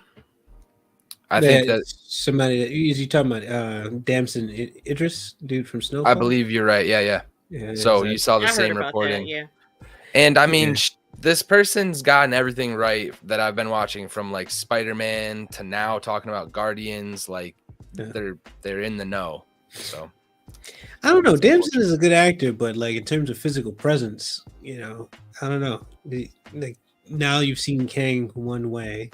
I think that somebody is you talking about Damson Idris, dude from Snowfall? I believe you're right. Yeah. So you saw the same reporting. That, yeah. And I mean, this person's gotten everything right that I've been watching, from like Spider-Man to now talking about Guardians. Like they're in the know. So I don't know. Damson is a good actor, but like in terms of physical presence, I don't know. Like now you've seen Kang one way.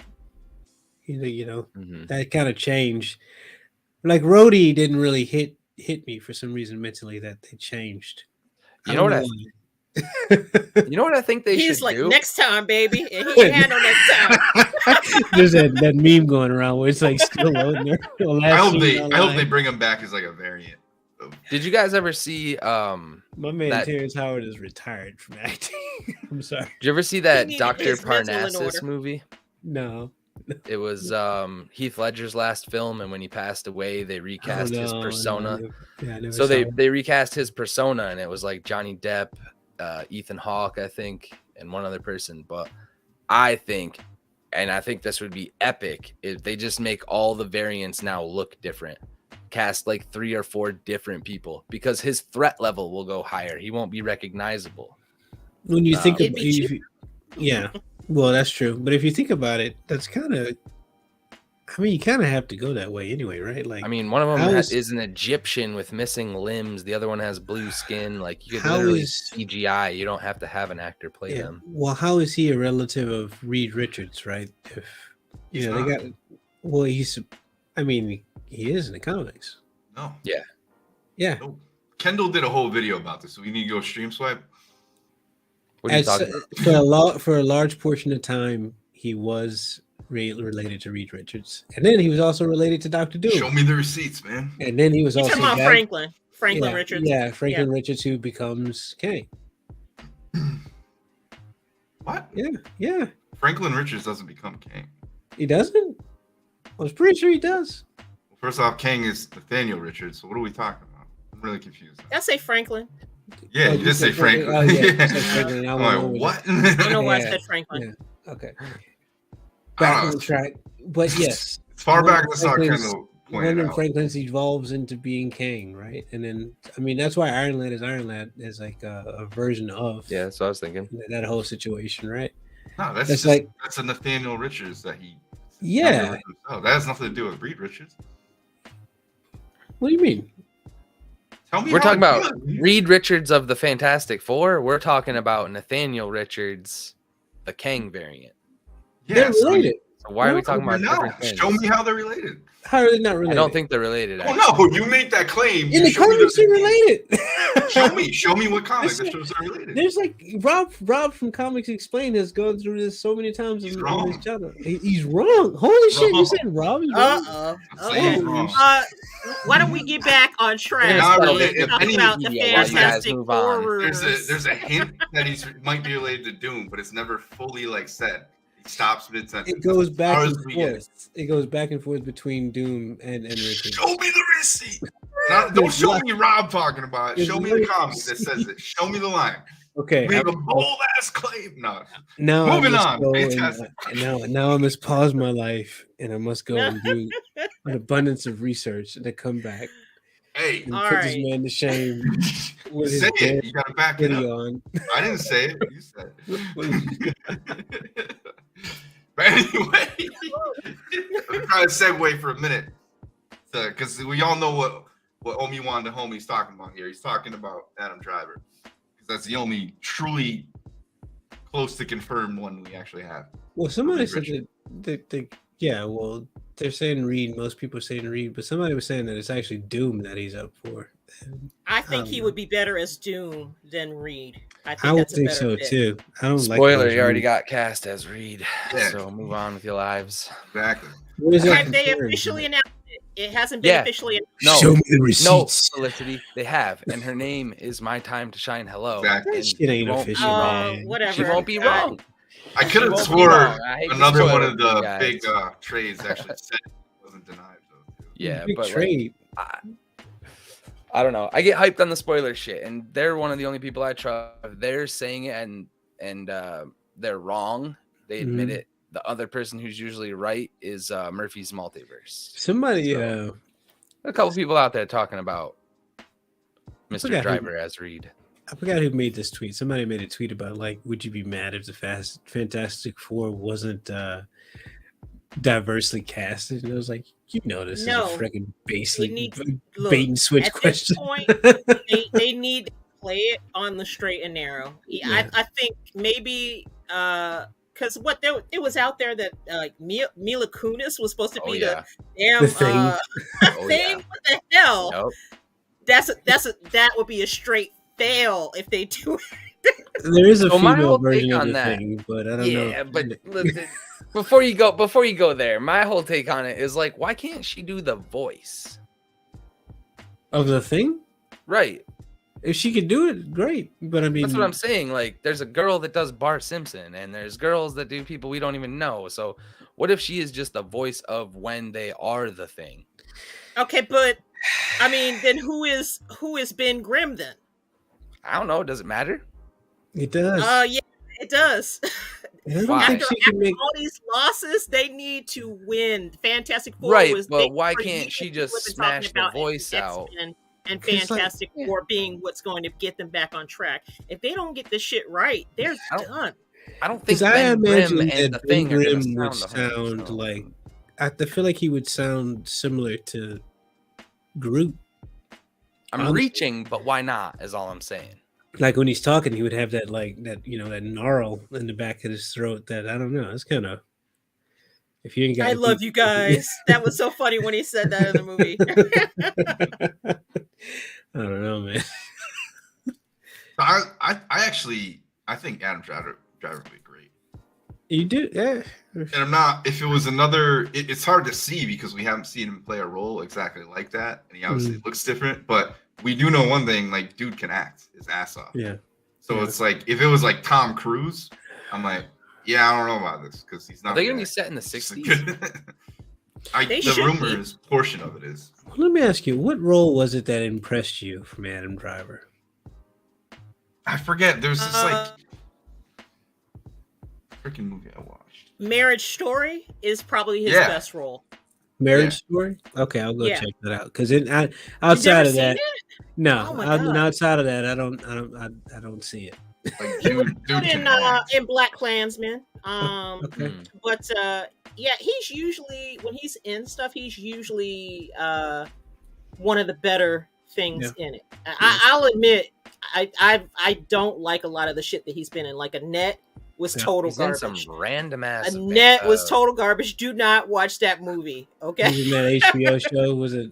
That kind of changed. Like Rhodey didn't really hit me for some reason mentally, that they changed. You know what I think they should do? He's like, next time, baby. And he can handle next time. There's that meme going around where it's like still loading there. I hope they bring him back as like a variant. Did you guys ever see my man Terrence Howard is retired from acting? I'm sorry. Did you ever see that Dr. Parnassus movie? No. It was Heath Ledger's last film, and when he passed away, they recast his persona. So they recast his persona, and it was like Johnny Depp, Ethan Hawke, I think, and one other person. But I think this would be epic if they just make all the variants now look different. Cast like 3 or 4 different people, because his threat level will go higher. He won't be recognizable. When you think about it, yeah. Well, that's true. But if you think about it, that's kind of, you kind of have to go that way anyway, right? Like, one of them is an Egyptian with missing limbs. The other one has blue skin. Like, you could literally CGI. You don't have to have an actor play them. Well, how is he a relative of Reed Richards, right? If they got, he is in the comics. No. Yeah. Yeah. No. Kendall did a whole video about this, so we need to go stream swipe. What are you talking about? For a large portion of time, he was related to Reed Richards, and then he was also related to Dr. Doom. Show me the receipts, man. And then he was also talking about Franklin Richards. Yeah, Franklin Richards, who becomes Kang. What? Yeah. Franklin Richards doesn't become Kang. He doesn't? I was pretty sure he does. Well, first off, Kang is Nathaniel Richards, so what are we talking about? I'm really confused. I say Franklin. Yeah, you just say Franklin. Oh, yeah. Franklin. I'm like, what? I don't know why I said Franklin. Yeah. Okay. Back on the track. But yes. It's far back as I saw Kendall point out. Franklin evolves into being Kang, right? And then, that's why Iron Lad is like a version of. Yeah, that's what I was thinking. That whole situation, right? No, that's a Nathaniel Richards that he. Yeah. That has nothing to do with Reed Richards. What do you mean? We're talking about Reed Richards of the Fantastic Four. We're talking about Nathaniel Richards, the Kang variant. Yeah, they're related. So why are we talking about different things? Show me how they're related. How are they not related? I don't think they're related. Oh no, you make that claim. In the comics, they're related. Show me what comics that shows they're related. There's like Rob from Comics Explained has gone through this so many times. He's wrong. Each other. He's wrong. Holy shit! You said Rob is wrong. Okay. Why don't we get back on track? Talk about the Fantastic Four. There's a hint that he might be related to Doom, but it's never fully said. Stops mid-sentence. It goes back and forth. It goes back and forth between Doom and Richard. Show me the receipt. Don't show me Rob talking about it. Show me the comic that says it. Show me the line. Okay. We have a bold ass claim. No. Now Moving on. Now I must pause my life and I must go and do an abundance of research and then come back. Hey, and put this man to shame. With say it. You gotta back it up. On. I didn't say it. You said it. But anyway, I'm trying to segue for a minute because we all know what Obi-Wan the homie's talking about here. He's talking about Adam Driver because that's the only truly close to confirmed one we actually have. Well, somebody said that well, they're saying Reed. Most people are saying Reed, but somebody was saying that it's actually Doom that he's up for. I think he would be better as Doom than Reed. I would think so too. I don't Spoiler, he already got cast as Reed. Yeah. So move on with your lives. Exactly. Have they officially announced it? It hasn't been officially announced. No. Show me the receipts. No, Felicity. They have. And her name is My Time to Shine Hello. Exactly. It ain't official. Whatever. She won't be wrong. I could have swore another one of the big trades actually said it wasn't denied. Though. Yeah, big but trade. I don't know. I get hyped on the spoiler shit, and they're one of the only people I trust. If they're saying it and they're wrong, they admit it. The other person who's usually right is Murphy's Multiverse. Somebody, a couple people out there talking about Mr. Driver as Reed. I forgot who made this tweet. Somebody made a tweet about would you be mad if the Fantastic Four wasn't diversely casted? And I was like, this is a freaking bait and switch question. At this point, they need to play it on the straight and narrow. Yeah. I think maybe because it was out there that Mila Kunis was supposed to be the damn thing. What the hell? Nope. That would be a straight fail if they do it. There is a female version of the thing, but I don't know. Yeah, but before you go there, my whole take on it is why can't she do the voice of the thing? Right. If she could do it, great. But I mean, that's what I'm saying. There's a girl that does Bart Simpson, and there's girls that do people we don't even know. So, what if she is just the voice of when they are the thing? Okay, but I mean, then who is Ben Grimm then? I don't know. Does it matter? It does. Yeah, it does. After all these losses, they need to win. Fantastic Four, right? But why can't she just smash the voice out? And Fantastic Four being what's going to get them back on track. If they don't get this shit right, they're done. I don't think I imagine and that Ben Grimm would sound like. I feel like he would sound similar to Groot. I'm reaching, but why not? Is all I'm saying. Like when he's talking, he would have that that gnarl in the back of his throat. That I don't know. It's kind of. If you ain't got, I love you guys. That was so funny when he said that in the movie. I don't know, man. I think Adam Driver would be great. You do, yeah. And I'm not. If it was another, it's hard to see because we haven't seen him play a role exactly like that, and he obviously looks different. But we do know one thing: dude can act his ass off. Yeah. So it's if it was Tom Cruise, I'm like. Yeah, I don't know about this because he's not. Are they going to be set in the 60s? The rumors portion of it is. Well, let me ask you, what role was it that impressed you from Adam Driver? I forget. There's this freaking movie I watched. Marriage Story is probably his best role. Marriage Story? Okay, I'll go check that out. Because outside of that, no, outside of that, I don't see it. In Black Klansman. But he's usually when he's in stuff, he's usually one of the better things in it. I'll admit, I don't like a lot of the shit that he's been in. Annette was total garbage. Some random ass. Annette was total garbage. Do not watch that movie. Okay. Was it that HBO show? Was it?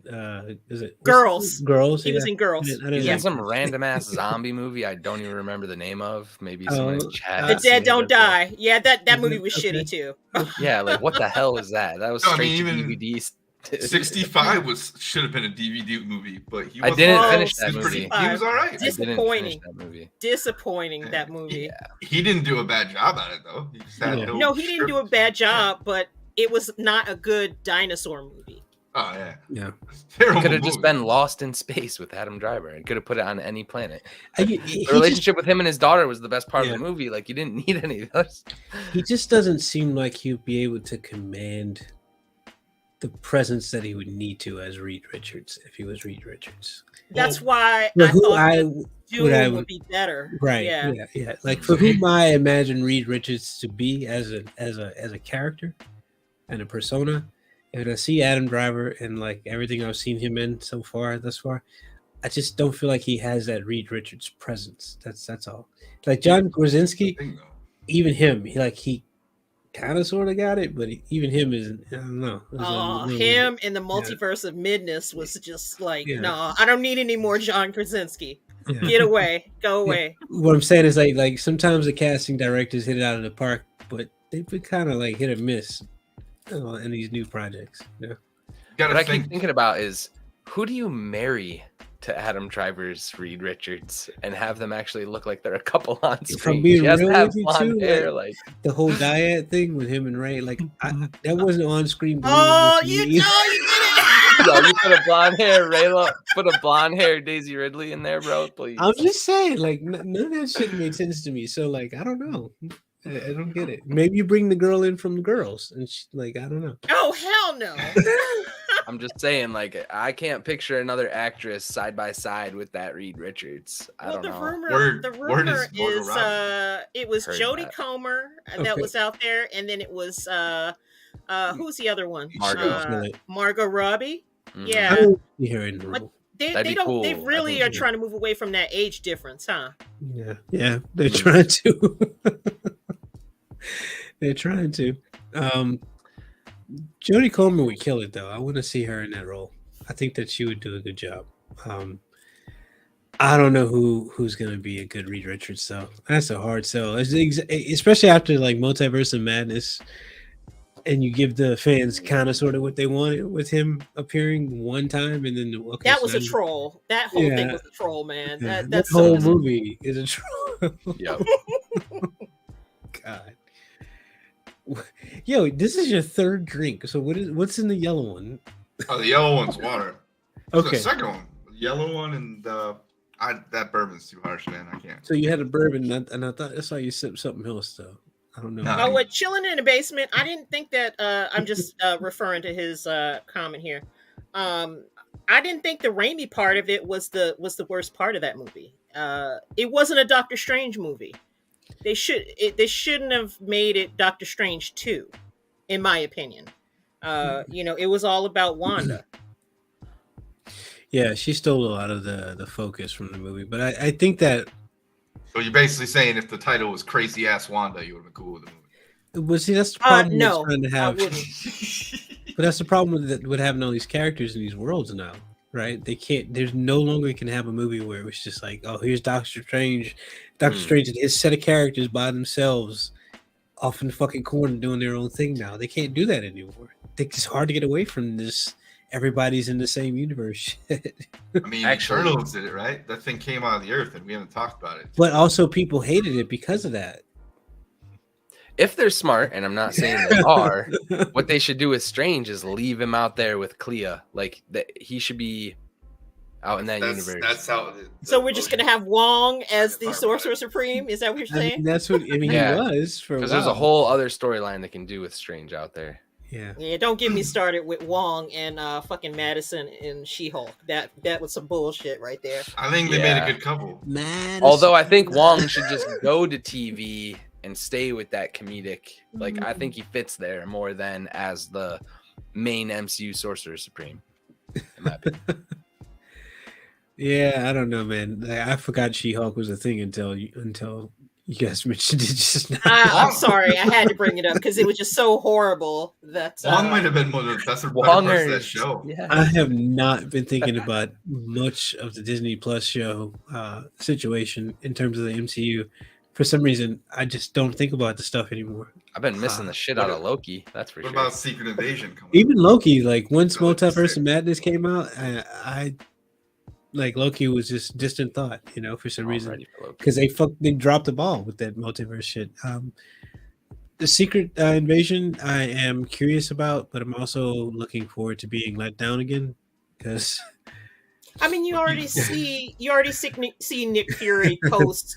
Is it Girls? Girls. He was in Girls. He's in some random ass zombie movie. I don't even remember the name of. Maybe someone in chat. The Dead Don't Die. Yeah, that movie was shitty too. Yeah, what the hell is that? That was straight to DVD. 65 should have been a DVD movie, but I didn't finish that movie. He was all right. Disappointing. That movie. Yeah. He didn't do a bad job at it though. He didn't do a bad job, but it was not a good dinosaur movie. Oh yeah, yeah. Terrible Could have just movie. been Lost in Space with Adam Driver. And could have put it on any planet. The The relationship with him and his daughter was the best part of Yeah. the movie. Like, you didn't need any of those. He just doesn't seem like he'd be able to command the presence that he would need to as Reed Richards if he was Reed Richards. That's why For I who thought I that Doom would be better. right, yeah. Like for whom I imagine Reed Richards to be as a character and a persona. And I see Adam Driver and like everything I've seen him in thus far, I just don't feel like he has that Reed Richards presence. That's all. Like John Krasinski, even him, he kind of sort of got it, but even him isn't. I don't know. Him in the multiverse of midness was just like, no, I don't need any more John Krasinski. Yeah. Get away, go away. What I'm saying is like sometimes the casting directors hit it out of the park, but they've been kind of like hit or miss in these new projects. Yeah. What I keep thinking about is, who do you marry to Adam Driver's Reed Richards and have them actually look like they're a couple on screen? She has to have blonde hair, like the whole dyad thing with him and Ray. Like that wasn't on screen. Oh, you did it! Yo, you put a blonde hair Rayla, put a blonde hair Daisy Ridley in there, bro. Please. I'm just saying, like none of that shit made sense to me. So like, I don't know. I don't get it. Maybe you bring the girl in from the girls, and I don't know. Oh hell no! I'm just saying, like, I can't picture another actress side by side with that Reed Richards. I don't know. The rumor is it was Jodie Comer that was out there, and then it was who's the other one? Margot Robbie. Mm-hmm. Yeah. They really are trying to move away from that age difference, huh? Yeah, they're trying to. They're trying to. Jodie Comer would kill it though. I want to see her in that role. I think that she would do a good job. I don't know who's going to be a good Reed Richards though. That's a hard sell, especially after like Multiverse of Madness, and you give the fans kind of sort of what they wanted with him appearing one time, and then that was a troll. That whole thing was a troll, man. Yeah, that whole movie is a troll. Yep. God. Yo, this is your third drink. So what's in the yellow one? Oh, the yellow one's water. Okay. The second one, the yellow one, and that bourbon's too harsh, man. I can't. So you had a bourbon, and I thought I saw you sip something else, though. I don't know. Oh, what? Chilling in the basement. I didn't think that. I'm just referring to his comment here. I didn't think the Raimi part of it was the worst part of that movie. It wasn't a Doctor Strange movie. They shouldn't have made it Doctor Strange 2, in my opinion. It was all about Wanda. Yeah, she stole a lot of the focus from the movie, but I think that. So you're basically saying if the title was Crazy Ass Wanda, you would have been cool with the movie. Well, see, that's the problem. No, trying to have. But that's the problem with having all these characters in these worlds now, right? They can't. There's no longer can have a movie where it was just like, oh, here's Doctor Strange and his set of characters by themselves, off in the fucking corner doing their own thing. Now they can't do that anymore. It's hard to get away from this. Everybody's in the same universe. I mean, Eternals did it, right? That thing came out of the earth, and we haven't talked about it. But also, people hated it because of that. If they're smart, and I'm not saying they are, what they should do with Strange is leave him out there with Clea. Like he should be out in that universe. That's how. So we're just gonna have Wong as the Sorcerer Supreme. Is that what you're saying? I mean, that's what he was for. Because there's a whole other storyline they can do with Strange out there. Yeah. Don't get me started with Wong and fucking Madison and She-Hulk. That was some bullshit right there. I think they made a good couple. Although I think Wong should just go to TV and stay with that comedic. Like I think he fits there more than as the main MCU Sorcerer Supreme. In my opinion. Yeah, I don't know, man. I forgot She-Hulk was a thing until you guys mentioned it just now. I'm sorry, I had to bring it up because it was just so horrible that Wong might have been one of the best parts of that show. Yeah. I have not been thinking about much of the Disney Plus show situation in terms of the MCU. For some reason, I just don't think about the stuff anymore. I've been missing the shit out of Loki. That's for sure. What about Secret Invasion? Even Loki, like once Multiverse of Madness came out, I like Loki was just distant thought, for some reason, because they dropped the ball with that multiverse shit. The Secret Invasion, I am curious about, but I'm also looking forward to being let down again because. I mean, you already see Nick Fury post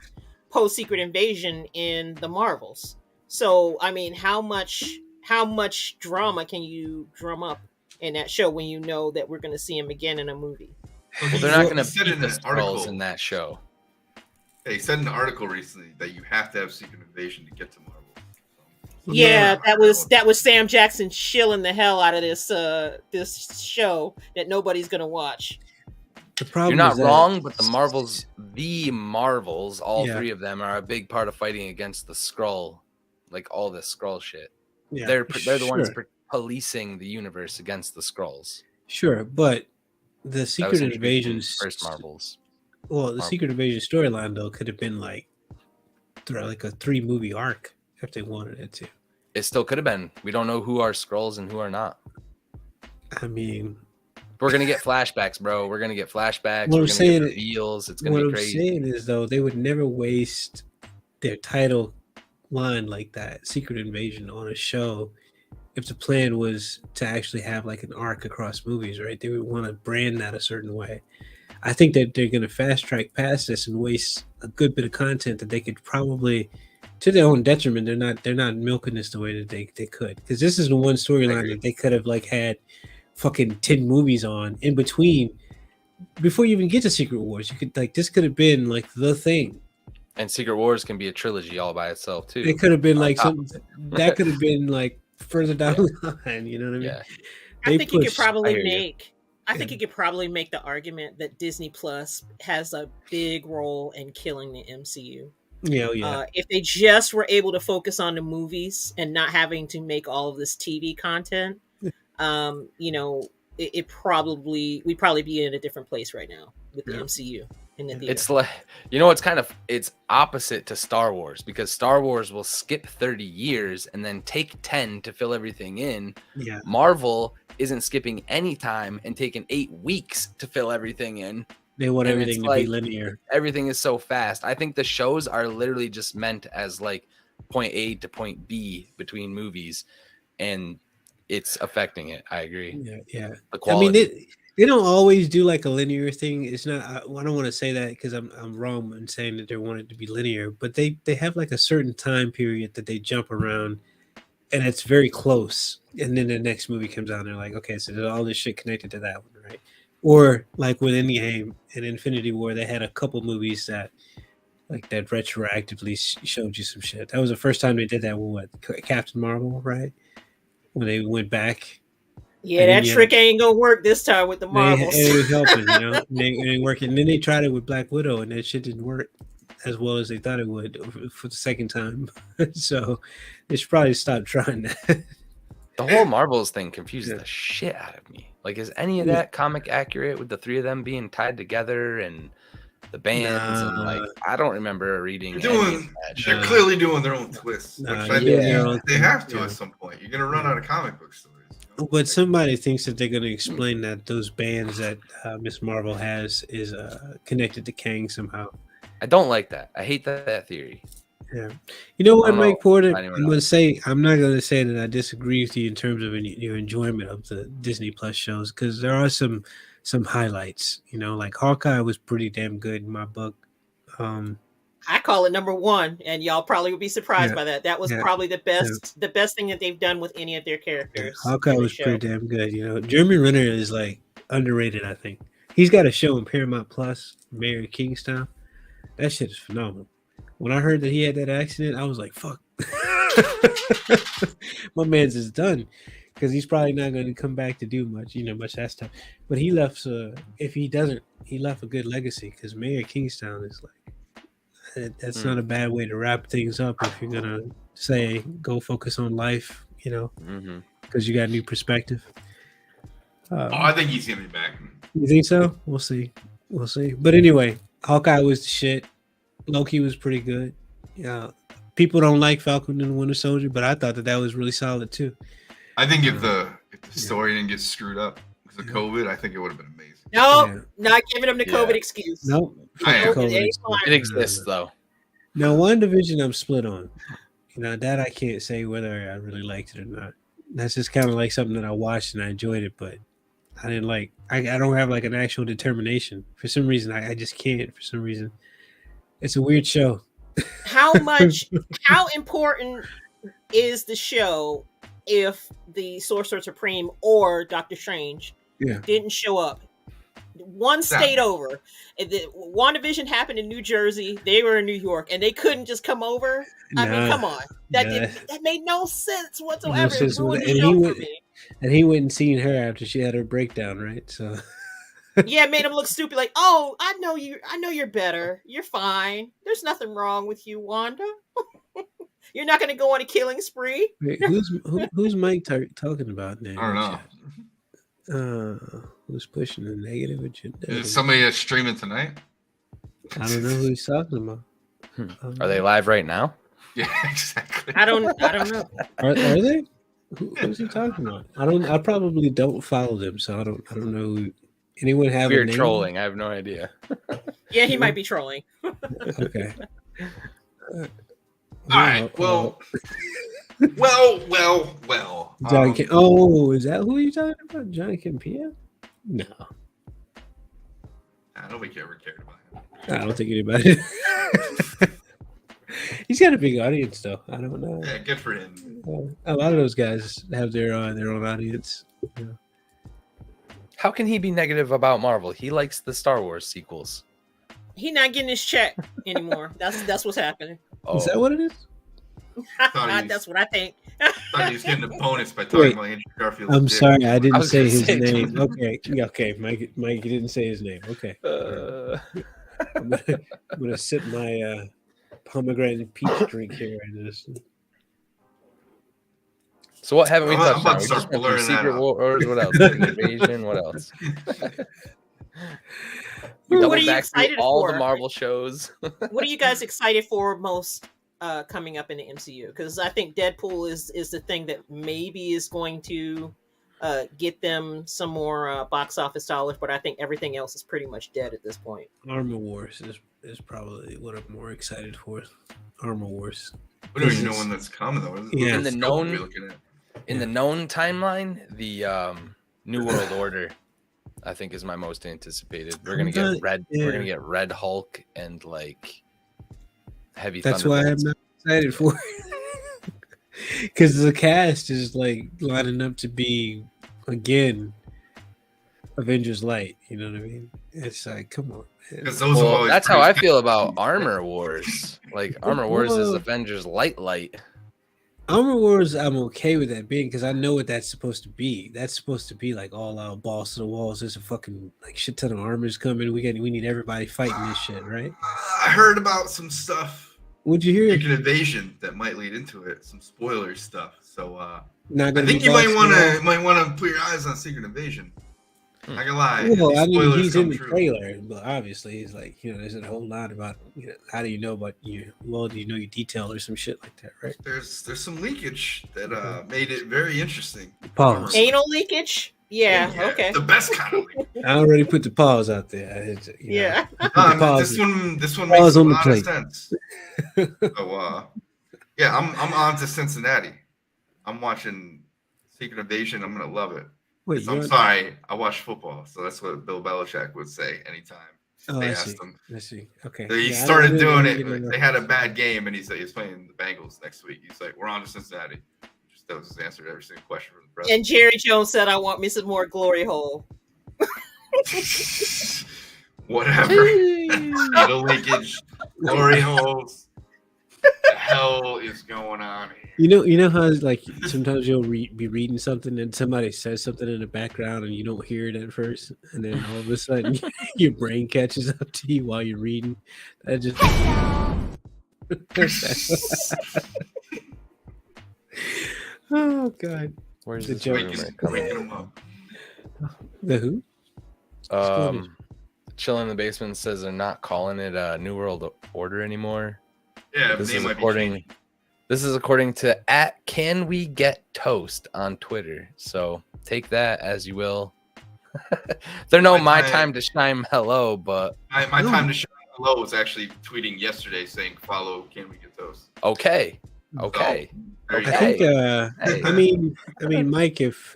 Secret Invasion in the Marvels. So I mean, how much drama can you drum up in that show when you know that we're going to see him again in a movie? Well, they're not going to beat the Skrulls in that show. They said in an article recently that you have to have Secret Invasion to get to Marvel. Yeah, that was Sam Jackson shilling the hell out of this show that nobody's going to watch. You're not wrong, but the Marvels, all three of them are a big part of fighting against the Skrull, like all this Skrull shit. Yeah, they're the ones policing the universe against the Skrulls. Sure, but the Secret Invasion first Marvels. Well, the Secret Invasion storyline though could have been like a 3-movie arc if they wanted it to. It still could have been. We don't know who are Skrulls and who are not. I mean, we're gonna get flashbacks, bro. We're gonna get flashbacks. We're gonna get reveals. It's gonna be crazy. What I'm saying is though, they would never waste their title line like that, Secret Invasion, on a show if the plan was to actually have like an arc across movies, right? They would want to brand that a certain way. I think that they're going to fast track past this and waste a good bit of content that they could probably, to their own detriment, they're not milking this the way that they could, because this is the one storyline that they could have like had fucking 10 movies on in between before you even get to Secret Wars. You could like, this could have been like the thing. And Secret Wars can be a trilogy all by itself too. It could have been like something that could have been like further down the line. You know what I mean? Yeah. I think you could probably make the argument that Disney Plus has a big role in killing the MCU. Yeah. If they just were able to focus on the movies and not having to make all of this TV content, we'd probably be in a different place right now with the MCU. It's like, it's opposite to Star Wars, because Star Wars will skip 30 years and then take 10 to fill everything in. Yeah. Marvel isn't skipping any time and taking 8 weeks to fill everything in. They want everything to be linear. Everything is so fast. I think the shows are literally just meant as like point A to point B between movies, and it's affecting it. I agree. Yeah. The quality. I mean, they don't always do like a linear thing. It's not. I don't want to say that because I'm wrong in saying that they want it to be linear, but they have like a certain time period that they jump around, and it's very close. And then the next movie comes out, and they're like, okay, so there's all this shit connected to that one, right? Or like with Endgame and Infinity War, they had a couple movies that retroactively showed you some shit. That was the first time they did that with Captain Marvel, right? When they went back. Yeah, that trick ain't gonna work this time with the Marvels. It was helping, it ain't working. And then they tried it with Black Widow, and that shit didn't work as well as they thought it would for the second time. So they should probably stop trying that. The whole Marvels thing confused the shit out of me. Like, is any of that comic accurate with the three of them being tied together and the bands? And like, I don't remember reading. They're clearly doing their own twists. They have to at some point. You're gonna run out of comic book stories. But somebody thinks that they're going to explain that those bands that Miss Marvel has is connected to Kang somehow. I don't like that. I hate that theory. Yeah. You know what, Mike Porter? I'm not going to say that I disagree with you in terms of your enjoyment of the Disney Plus shows, because there are some highlights. Like Hawkeye was pretty damn good in my book. I call it number one, and y'all probably would be surprised by that. That was probably the best thing that they've done with any of their characters. Hawkeye was pretty damn good. Jeremy Renner is like underrated. I think he's got a show on Paramount Plus, Mayor of Kingstown. That shit is phenomenal. When I heard that he had that accident, I was like, "Fuck, my man's is done," because he's probably not going to come back to do much that stuff. But he left. If he doesn't, he left a good legacy, because Mayor of Kingstown is like. That's not a bad way to wrap things up if you're gonna say go focus on life, because you got a new perspective. I think he's gonna be back. You think so? We'll see. But anyway, Hawkeye was the shit. Loki was pretty good. Yeah, people don't like Falcon and the Winter Soldier, but I thought that was really solid too. I think if the story didn't get screwed up because of COVID, I think it would have been amazing. No, not giving him the COVID excuse. Nope. It exists though. Now, WandaVision I'm split on. that I can't say whether I really liked it or not. That's just kind of like something that I watched and I enjoyed it, but I didn't like. I don't have like an actual determination for some reason. I just can't for some reason. It's a weird show. How important is the show if the Sorcerer Supreme or Doctor Strange didn't show up? One stayed over. WandaVision happened in New Jersey. They were in New York, and they couldn't just come over. I mean, come on. That made no sense whatsoever. It ruined the show for me. And he went and seen her after she had her breakdown, right? So yeah, it made him look stupid. Like, oh, I know you're better. You're fine. There's nothing wrong with you, Wanda. You're not going to go on a killing spree. Wait, who's Mike talking about now? I don't know. Who's pushing the negative agenda? Is somebody streaming tonight? I don't know who he's talking about. Are they live right now? Yeah, exactly. I don't know. Are they? Who's he talking about? I probably don't follow them, so I don't know. Anyone have weird trolling? I have no idea. Yeah, he might be trolling. Okay. All right. Well. John Kim. Oh, is that who you're talking about? John Campea? No. Nobody ever cared about him. I don't think anybody. He's got a big audience, though. I don't know. Yeah, good for him. A lot of those guys have their own audience. Yeah. How can he be negative about Marvel? He likes the Star Wars sequels. He's not getting his check anymore. That's what's happening. Is that what it is? That's what I think. I thought he was getting a bonus by talking about Andrew Garfield. I'm sorry, I didn't say his name. Okay, Mike, you didn't say his name. Okay. I'm gonna sip my pomegranate peach drink here. So what haven't we touched on? We just went through Secret Wars. What else? Invasion. What else? We doubled back through all the Marvel shows. What are you guys excited for most coming up in the MCU? Because I think Deadpool is the thing that maybe is going to get them some more box office dollars, but I think everything else is pretty much dead at this point. Armor Wars is probably what I'm more excited for. Armor Wars. We don't even know when that's coming though. Yeah. In the known timeline, the New World Order, I think, is my most anticipated. We're gonna get Red. Yeah. We're gonna get Red Hulk and like Heavy. That's why I'm not excited for it. Because the cast is like lining up to be again Avengers Light. You know what I mean? It's like, come on. That's how I feel about Armor Wars. Like Armor Wars is Avengers Light. Armor Wars, I'm okay with that being because I know what that's supposed to be. That's supposed to be like all out balls to the walls. There's a fucking like shit ton of armors coming. We need everybody fighting this shit, right? I heard about some stuff. What'd you hear? Like an invasion that might lead into it. Some spoiler stuff. So I think you might want to put your eyes on Secret Invasion. Not gonna lie. Well, I mean, he's in the trailer, but obviously he's like, there's a whole lot about, how do you know about you? Well, do you know your detail or some shit like that, right? There's some leakage that made it very interesting. Pause. Anal leakage? Yeah, okay. The best kind of leakage. I already put the pause out there. Yeah. This one makes a lot of sense. So, yeah, I'm on to Cincinnati. I'm watching Secret Invasion. I'm gonna love it. Wait, I'm sorry, I watch football, so that's what Bill Belichick would say anytime they asked him. I see. Okay. He started doing it. They had a bad game, and he's playing the Bengals next week. He's like, "We're on to Cincinnati." That was his answer to every single question from the press. And Jerry Jones said, "I want me some more glory hole." Whatever. Needle leakage, glory holes. What the hell is going on here? You know how like sometimes you'll be reading something and somebody says something in the background and you don't hear it at first, and then all of a sudden your brain catches up to you while you're reading. That just oh god, where's the joke? The who? Chill in the basement says they're not calling it a New World Order anymore. Yeah, this is according to @CanWeGetToast on Twitter. So take that as you will. They're my time to shine hello, but my time to shine hello was actually tweeting yesterday saying follow Can We Get Toast. Okay. Okay. Oh, I think. Hey. I mean, Mike, if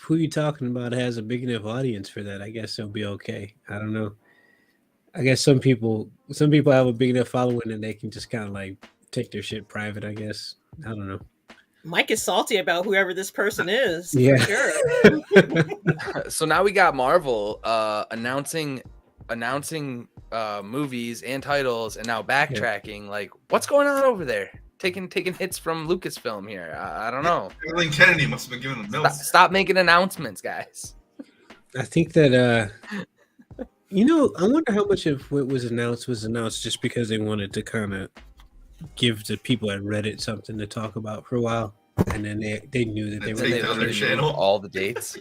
who you're talking about has a big enough audience for that, I guess it'll be okay. I don't know. I guess some people have a big enough following and they can just kind of like take their shit private. I guess I don't know. Mike is salty about whoever this person is. Yeah. For sure. So now we got Marvel announcing movies and titles, and now backtracking. Yeah. Like, what's going on over there? Taking hits from Lucasfilm here. I don't know. Kathleen Kennedy must have been giving them notes. Stop making announcements, guys. I think that I wonder how much of what was announced just because they wanted to kind of give the people at Reddit something to talk about for a while, and then they knew that they were on their channel all the dates.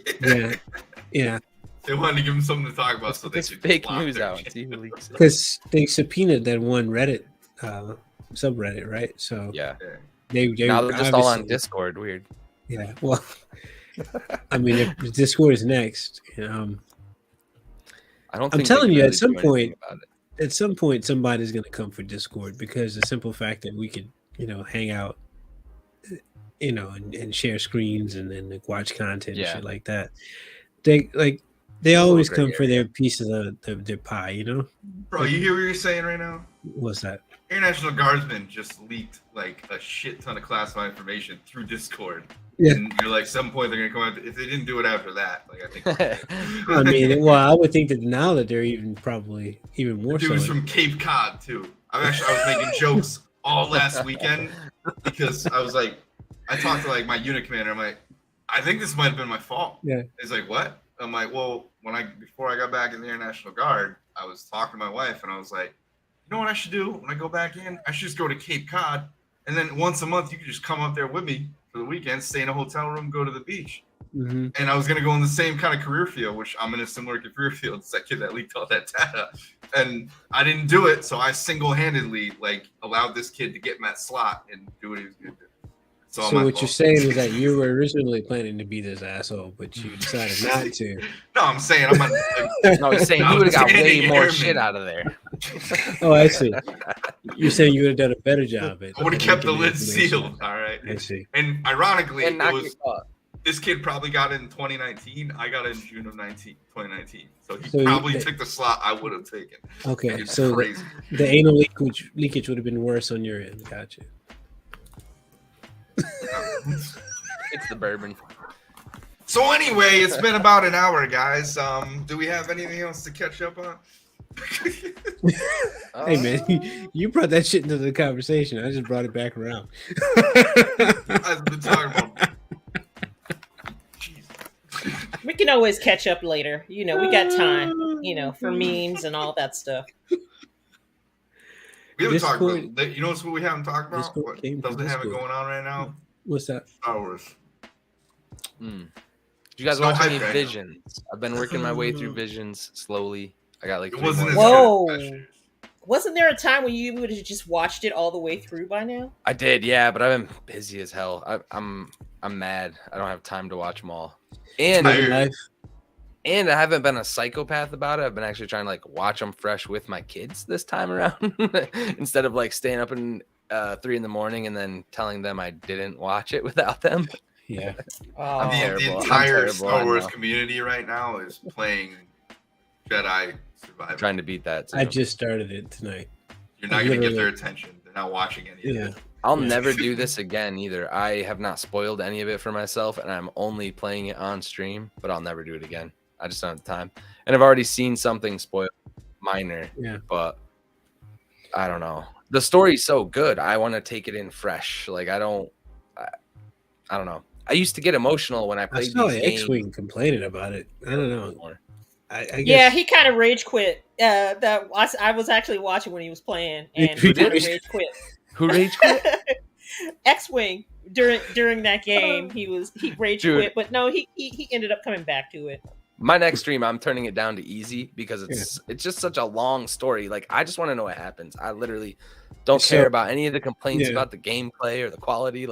Yeah. They wanted to give them something to talk about, so they could fake news out. Because they subpoenaed that one Reddit subreddit, right? So they now they're just all on Discord. Weird. Yeah. Well, I mean, if Discord is next. I'm telling you, at some point, somebody's going to come for Discord because the simple fact that we could, hang out, and share screens and then watch content and shit like that. They always come for their piece of their pie, Bro, you hear what you're saying right now? What's that? International Guardsmen just leaked like a shit ton of classified information through Discord. Yeah. And you're like, some point they're gonna come out. If they didn't do it after that, like I think. I mean, well, I would think that now that they're probably even more. It was from Cape Cod too. I was making jokes all last weekend because I was like, I talked to like my unit commander. I'm like, I think this might have been my fault. Yeah. He's like, what? I'm like, well, before I got back in the Air National Guard, I was talking to my wife and I was like, you know what I should do when I go back in? I should just go to Cape Cod, and then once a month you could just come up there with me for the weekend, stay in a hotel room, go to the beach. Mm-hmm. And I was gonna go in the same kind of career field, which I'm in a similar career field as that kid that leaked all that data, and I didn't do it, so I single-handedly allowed this kid to get in that slot and do what he was gonna do. So what you're saying is that you were originally planning to be this asshole, but you decided not to. No, I'm saying no, he's saying you would have got way more shit out of there. Oh, I see. You're saying you would have done a better job. I would have kept the lid sealed. All right. I see. And ironically, this kid probably got in 2019. I got in June of 2019. So he probably took the slot I would have taken. Okay, so the anal leakage would have been worse on your end. Gotcha. It's the bourbon. So anyway, it's been about an hour, guys. Do we have anything else to catch up on? Hey man, you brought that shit into the conversation. I just brought it back around. I've been talking about. We can always catch up later. We got time. For memes and all that stuff. We haven't talked about. You know what we haven't talked about? What doesn't have it going on right now? What's that? Star Wars. Did you guys watch any Visions? I've been working my way through Visions slowly. I got like. Whoa! Wasn't there a time when you would have just watched it all the way through by now? I did, yeah, but I've been busy as hell. I'm mad. I don't have time to watch them all. And I haven't been a psychopath about it. I've been actually trying to watch them fresh with my kids this time around instead of staying up in 3 a.m. and then telling them I didn't watch it without them. Yeah. The entire Star Wars community right now is playing Jedi Survivor. Trying to beat that too. I just started it tonight. You're not going to get their attention. They're not watching any of it. I'll never do this again either. I have not spoiled any of it for myself, and I'm only playing it on stream, but I'll never do it again. I just don't have the time. And I've already seen something spoiled, minor, but I don't know. The story's so good. I want to take it in fresh. I don't know. I used to get emotional when I played these games. X-Wing complaining about it. I don't know. I guess. Yeah, he kind of rage quit. I was actually watching when he was playing, and he kind of rage quit. Who rage quit? X-Wing during that game. He rage quit, but no, he ended up coming back to it. My next stream, I'm turning it down to easy because it's just such a long story. I just want to know what happens. I literally don't care about any of the complaints about the gameplay or the quality.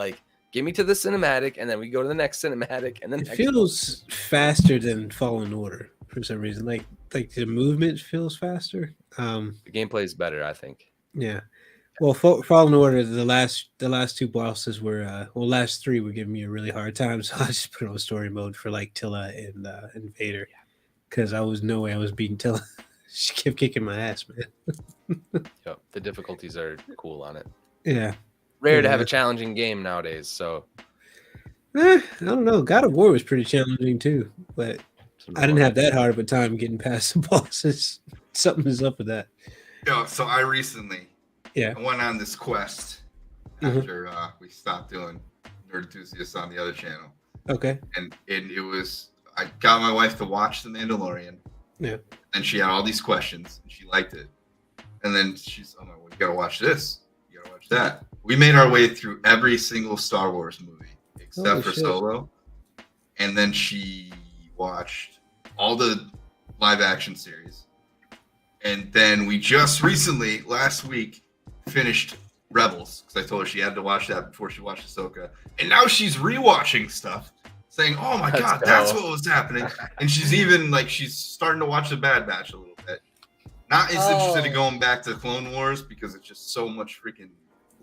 Give me to the cinematic, and then we go to the next cinematic, and then it feels faster than Fallen Order for some reason. Like the movement feels faster. The gameplay is better, I think. Yeah. Well, Fallen Order, the last two bosses were last three were giving me a really hard time, so I just put on story mode for like Tilla and Vader, because I was no way I was beating Tilla. She kept kicking my ass, man. Yep, the difficulties are cool on it. Yeah, Rare to have a challenging game nowadays, so I don't know. God of War was pretty challenging too, but I didn't have that hard of a time getting past the bosses. Something is up with that. Yo, so I recently went on this quest after we stopped doing Nerd Enthusiasts on the other channel. Okay. And it was, I got my wife to watch The Mandalorian. Yeah. And she had all these questions and she liked it. And then she's, oh my, well, you gotta watch this. You gotta watch that. We made our way through every single Star Wars movie except for Solo. And then she watched all the live action series. And then we just recently, last week, finished Rebels, because I told her she had to watch that before she watched Ahsoka. And now she's rewatching stuff, saying, oh my God, that's what was happening. And she's even, like, she's starting to watch The Bad Batch a little bit. Not as interested in going back to Clone Wars, because it's just so much freaking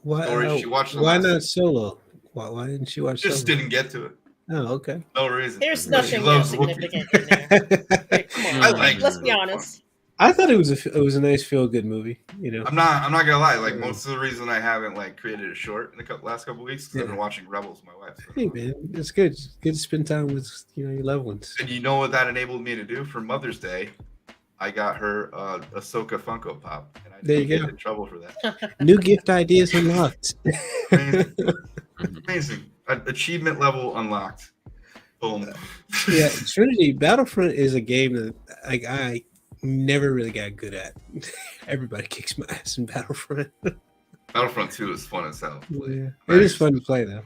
story. She watched why not Solo? Why didn't she watch Just Solo? didn't get to it. Oh, okay. No reason. There's nothing significant in there. Hey, come on, let's be honest. I thought it was a nice feel good movie. You know, I'm not gonna lie. Like most of the reason I haven't like created a short in the last couple of weeks because I've been watching Rebels with my wife. So. Hey man, it's good. It's good to spend time with your loved ones. And you know what that enabled me to do for Mother's Day? I got her Ahsoka Funko Pop, and I didn't get in trouble for that. New gift ideas unlocked. Amazing. Achievement level unlocked. Boom. Yeah, Trinity Battlefront is a game that I never really got good at. Everybody kicks my ass in Battlefront. Battlefront 2 is fun as hell. Yeah, it is fun to play though.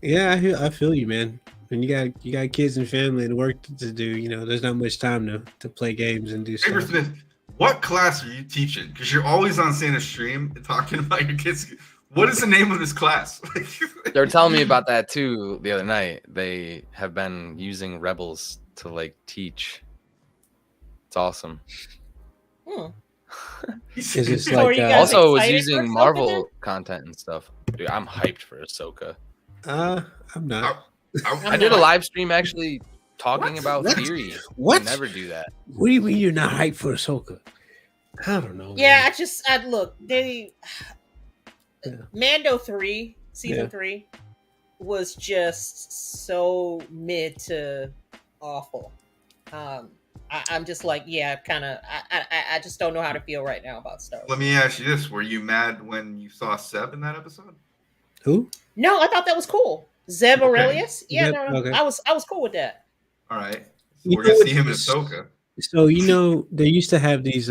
Yeah, I feel you, man. When you got kids and family and work to do, you know, there's not much time to play games and do stuff. Smith, what class are you teaching? Because you're always on Santa's stream talking about your kids. What is the name of this class? They were telling me about that too the other night. They have been using Rebels to like teach. It's awesome. Is this like also was using Marvel content and stuff. Dude, I'm hyped for Ahsoka. I'm not. I did a live stream actually talking about Theory. What? I never do that. What do you mean you're not hyped for Ahsoka? I don't know. Yeah, man. I look, they Mando 3, season 3 was just so mid to awful. I'm just like, I just don't know how to feel right now about Star Wars. Let me ask you this: were you mad when you saw Seb in that episode? Who? No, I thought that was cool. Zeb Aurelius? Yeah, okay. I was cool with that. All right, so we're gonna see him in Ahsoka. So you know they used to have these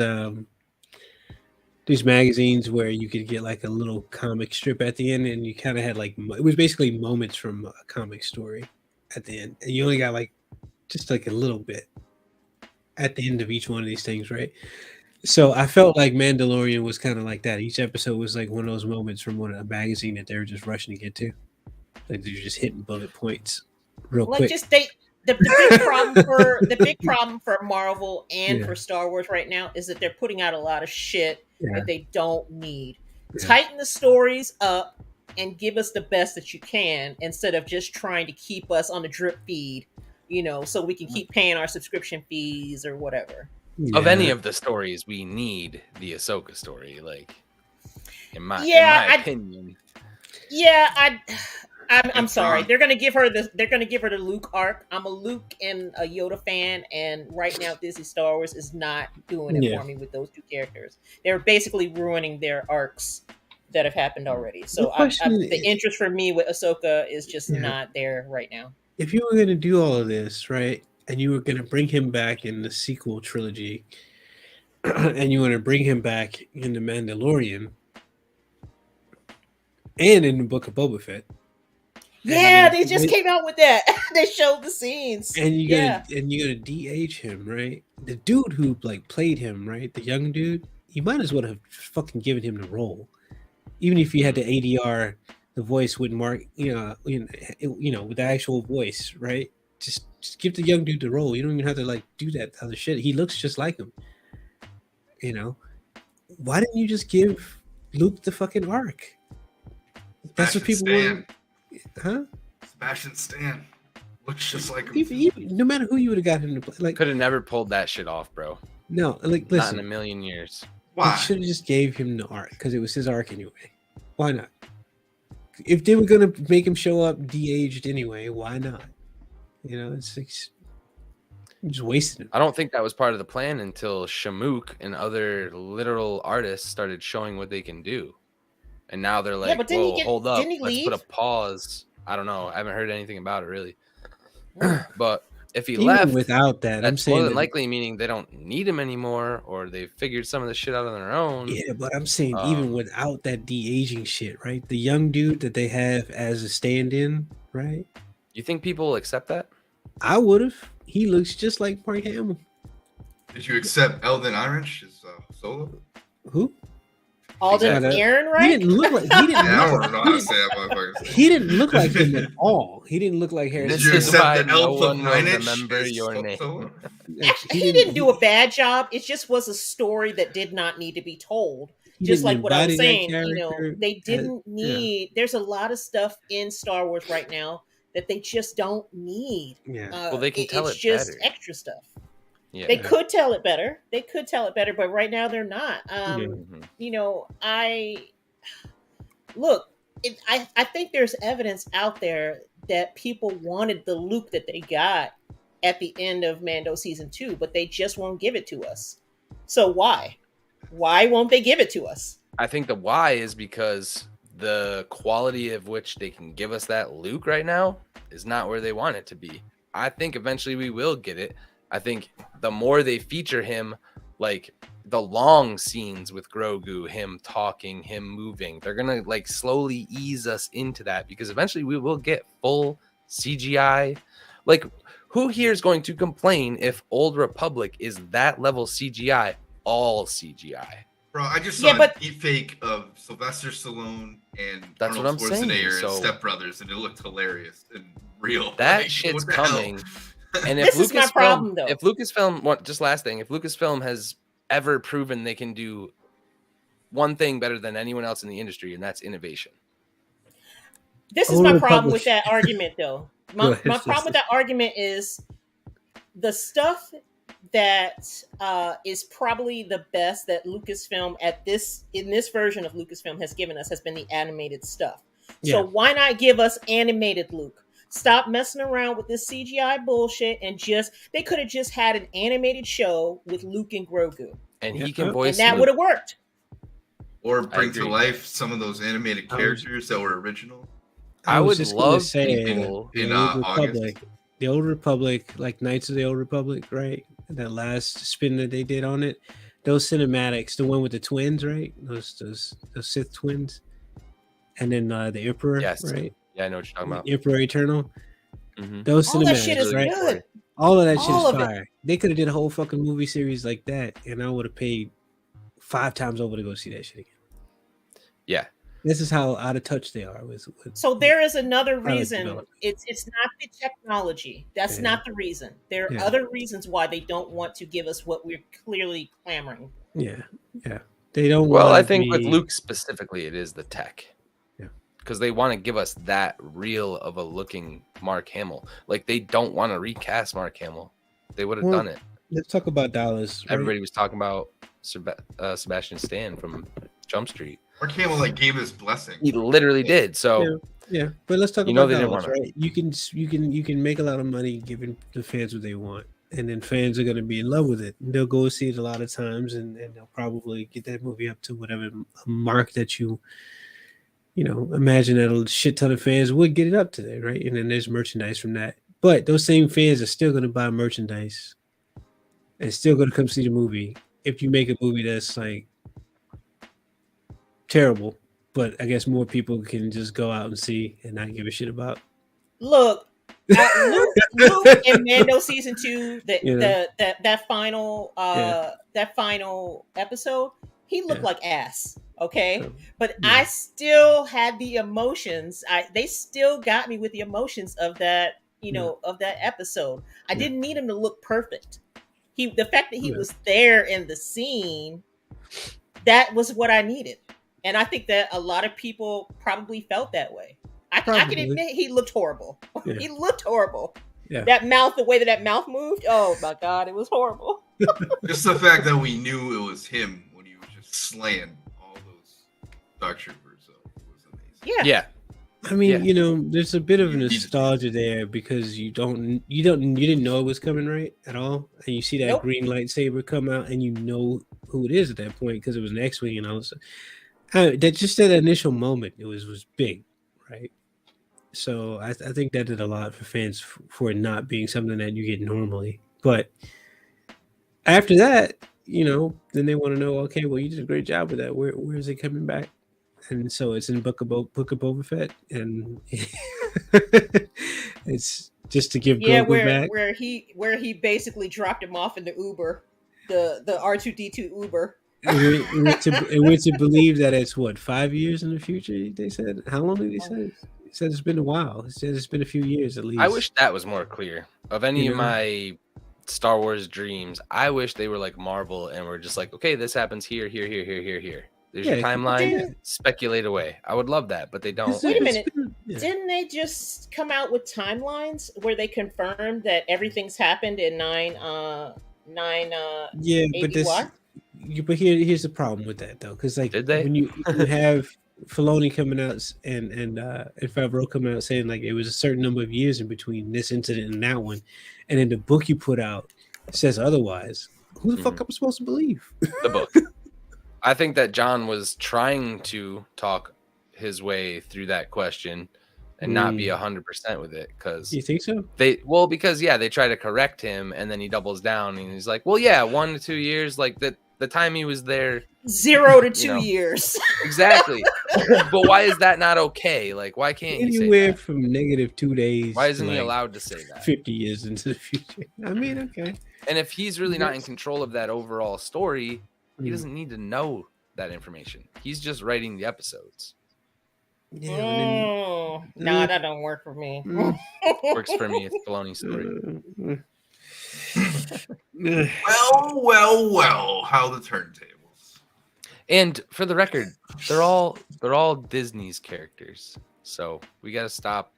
magazines where you could get like a little comic strip at the end, and you kind of had like it was basically moments from a comic story at the end, and you only got like just like a little bit at the end of each one of these things, right? So I felt like Mandalorian was kind of like that. Each episode was like one of those moments from a magazine that they were just rushing to get to. Like they're just hitting bullet points real quick. Just the big problem for Marvel and for Star Wars right now is that they're putting out a lot of shit that they don't need. Tighten the stories up and give us the best that you can instead of just trying to keep us on the drip feed, you know, so we can keep paying our subscription fees or whatever. Of any of the stories, we need the Ahsoka story, like in my opinion. Yeah, I'm sorry. They're gonna give her the Luke arc. I'm a Luke and a Yoda fan, and right now Disney Star Wars is not doing it for me with those two characters. They're basically ruining their arcs that have happened already. So the interest for me with Ahsoka is just not there right now. If you were gonna do all of this, right, and you were gonna bring him back in the sequel trilogy, and you want to bring him back in the Mandalorian, and in the Book of Boba Fett. Yeah, they just came out with that. They showed the scenes. And you gotta DH him, right? The dude who like played him, right? The young dude, you might as well have fucking given him the role. Even if you had to ADR the voice with Mark, with the actual voice, right? Just give the young dude the role. You don't even have to like do that other shit. He looks just like him. You know? why didn't you just give Luke the fucking arc? That's what people want. Huh? Sebastian Stan looks just like him. Even, no matter who you would have got him to play, like could have never pulled that shit off, bro. No, like listen, not in a million years. Why? You should have just gave him the arc because it was his arc anyway. Why not? If they were gonna make him show up de-aged anyway, why not? You know, it's like just wasting it. I don't think that was part of the plan until Shamook and other literal artists started showing what they can do. And now they're like, yeah, whoa, hold up, let's put a pause. I don't know. I haven't heard anything about it really. But if he left without that, that's more than likely meaning they don't need him anymore, or they figured some of the shit out on their own. Yeah, but I'm saying even without that de-aging shit, right? The young dude that they have as a stand-in, right? You think people will accept that? I would have. He looks just like Mark Hamill. Did you accept Eldon Irish as Solo? Who? Alden Ehrenreich? He didn't look like he didn't look like him at all. He didn't look like Harrison. Did you accept the elf of Greenwich? Remember your name. He didn't do a bad job. It just was a story that did not need to be told. Just like what I was saying, you know, they didn't need. There's a lot of stuff in Star Wars right now that they just don't need. Yeah. Well, they can tell it's just better. Extra stuff. Yeah. They could tell it better. But right now they're not. You know, I think there's evidence out there that people wanted the Luke that they got at the end of Mando season 2, but they just won't give it to us. So why? Why won't they give it to us? I think the why is because the quality of which they can give us that Luke right now is not where they want it to be. I think eventually we will get it. I think the more they feature him, like the long scenes with Grogu, him talking, him moving, they're going to like slowly ease us into that because eventually we will get full CGI. Like who here is going to complain if Old Republic is that level CGI, all CGI? Bro, I just saw a deep fake of Sylvester Stallone and that's Arnold what I'm Schwarzenegger saying. and Step Brothers, and it looked hilarious and real. That like, shit's coming. And if this is my problem, though. If Lucasfilm, just last thing, if Lucasfilm has ever proven they can do one thing better than anyone else in the industry, and that's innovation. This is my problem with that argument, though. My problem with that argument is the stuff that is probably the best that Lucasfilm in this version of Lucasfilm has given us has been the animated stuff. Yeah. So why not give us animated Luke? Stop messing around with this CGI bullshit and they could have just had an animated show with Luke and Grogu. And he can voice and that would have worked. Or bring to life some of those animated characters that were original. I would love people in August. The Old Republic, like Knights of the Old Republic, right? That last spin that they did on it. Those cinematics, the one with the twins, right? Those Sith twins. And then the Emperor, right? Yeah, I know what you're talking about. Emperor Eternal. Mm-hmm. Those all cinematics, that shit is right? good. All of that shit is fire. They could have did a whole fucking movie series like that, and I would have paid 5 times over to go see that shit again. Yeah. This is how out of touch they are with so there is another reason. It's not the technology. That's not the reason. There are other reasons why they don't want to give us what we're clearly clamoring. Yeah. They don't. Well, I think with Luke specifically, it is the tech. Because they want to give us that real of a looking Mark Hamill. Like they don't want to recast Mark Hamill. They would have done it. Let's talk about Dallas. Right? Everybody was talking about Sebastian Stan from Jump Street. Mark Hamill gave his blessing. He literally did. So yeah. But let's talk about Dallas, right? You can make a lot of money giving the fans what they want, and then fans are going to be in love with it. And they'll go see it a lot of times, and they'll probably get that movie up to whatever mark that you imagine that a shit ton of fans would get it up to there, right? And then there's merchandise from that. But those same fans are still going to buy merchandise and still going to come see the movie if you make a movie that's like terrible. But I guess more people can just go out and see and not give a shit about. Look, Luke and Mando season 2, that final episode, he looked like ass. Okay, but I still had the emotions. They still got me with the emotions of that, of that episode. I didn't need him to look perfect. The fact that he was there in the scene, that was what I needed. And I think that a lot of people probably felt that way. I can admit he looked horrible. Yeah. He looked horrible. Yeah. That mouth, the way that mouth moved, oh my God, it was horrible. Just the fact that we knew it was him when he was just slaying all those Dark Troopers was amazing. Yeah. I mean, there's a bit of nostalgia there because you didn't know it was coming right at all, and you see that green lightsaber come out, and you know who it is at that point because it was an X-wing and all this. That initial moment, it was big, right? So I think that did a lot for fans for it not being something that you get normally. But after that, then they want to know, okay, well, you did a great job with that. Where is it coming back? And so it's in Book of Boba Fett, and it's just to give Grogu back. where he basically dropped him off in the Uber, the R2D2 Uber. And we're to believe that it's 5 years in the future. They said. How long did they say? He said it's been a while. He said it's been a few years at least. I wish that was more clear. Of any of my Star Wars dreams, I wish they were like Marvel and were just like, okay, this happens here. There's your timeline. Speculate away. I would love that, but they don't. Wait a minute. Didn't they just come out with timelines where they confirmed that everything's happened in 9 but here's the problem with that though, because like when you have Filoni coming out and Favreau coming out saying like it was a certain number of years in between this incident and that one, and then the book you put out says otherwise. Who the fuck am I supposed to believe? The book. I think that John was trying to talk his way through that question and not be 100% with it. Because you think so? They try to correct him and then he doubles down and he's like, well, 1 to 2 years, like the time he was there, 0 to 2 years. Exactly. But why is that not okay? Like, why can't you say anywhere that? from -2 days? Why isn't he allowed to say that? 50 years into the future. I mean, okay. And if he's really not in control of that overall story, he doesn't need to know that information. He's just writing the episodes. No, that don't work for me. Works for me. It's Filoni's story. Well, how the turntables. And for the record, they're all Disney's characters. So we got to stop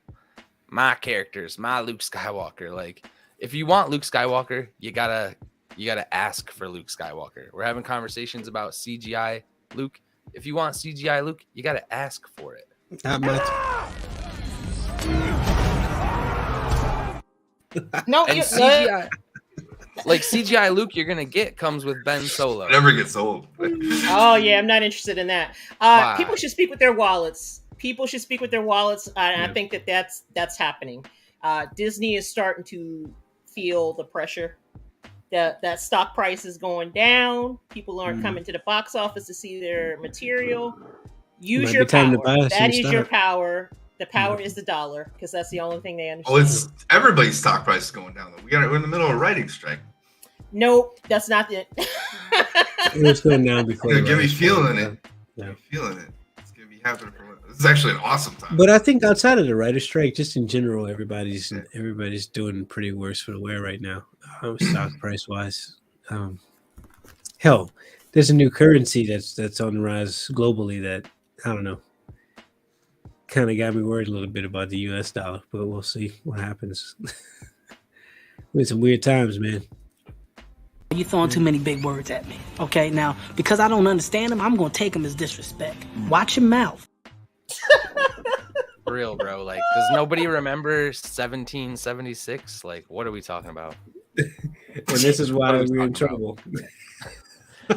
my characters, my Luke Skywalker. Like, if you want Luke Skywalker, you gotta ask for Luke Skywalker. We're having conversations about CGI Luke. If you want CGI Luke, you gotta ask for it. Not much. No, and CGI, like CGI Luke, you're gonna get comes with Ben Solo. Never gets old. Oh yeah, I'm not interested in that. People should speak with their wallets. And I think that's happening. Disney is starting to feel the pressure. That stock price is going down. People aren't coming to the box office to see their material. Use your power. That is your power. The power is the dollar, because that's the only thing they understand. Oh, it's everybody's stock price is going down though. We're in the middle of a writing strike. Nope, that's not it. It was going down before. Give me feeling it. Yeah. Feeling it. It's gonna be happening for. This is actually an awesome time. But I think outside of the writer's strike, just in general, everybody's doing pretty worse for the wear right now, stock price wise. Hell, there's a new currency that's on the rise globally that I don't know. Kind of got me worried a little bit about the U.S. dollar, but we'll see what happens. We're in some weird times, man. You're throwing too many big words at me. Okay, now because I don't understand them, I'm gonna take them as disrespect. Watch your mouth. For real, bro. Like, does nobody remember 1776? Like, what are we talking about? And this is why we're in trouble.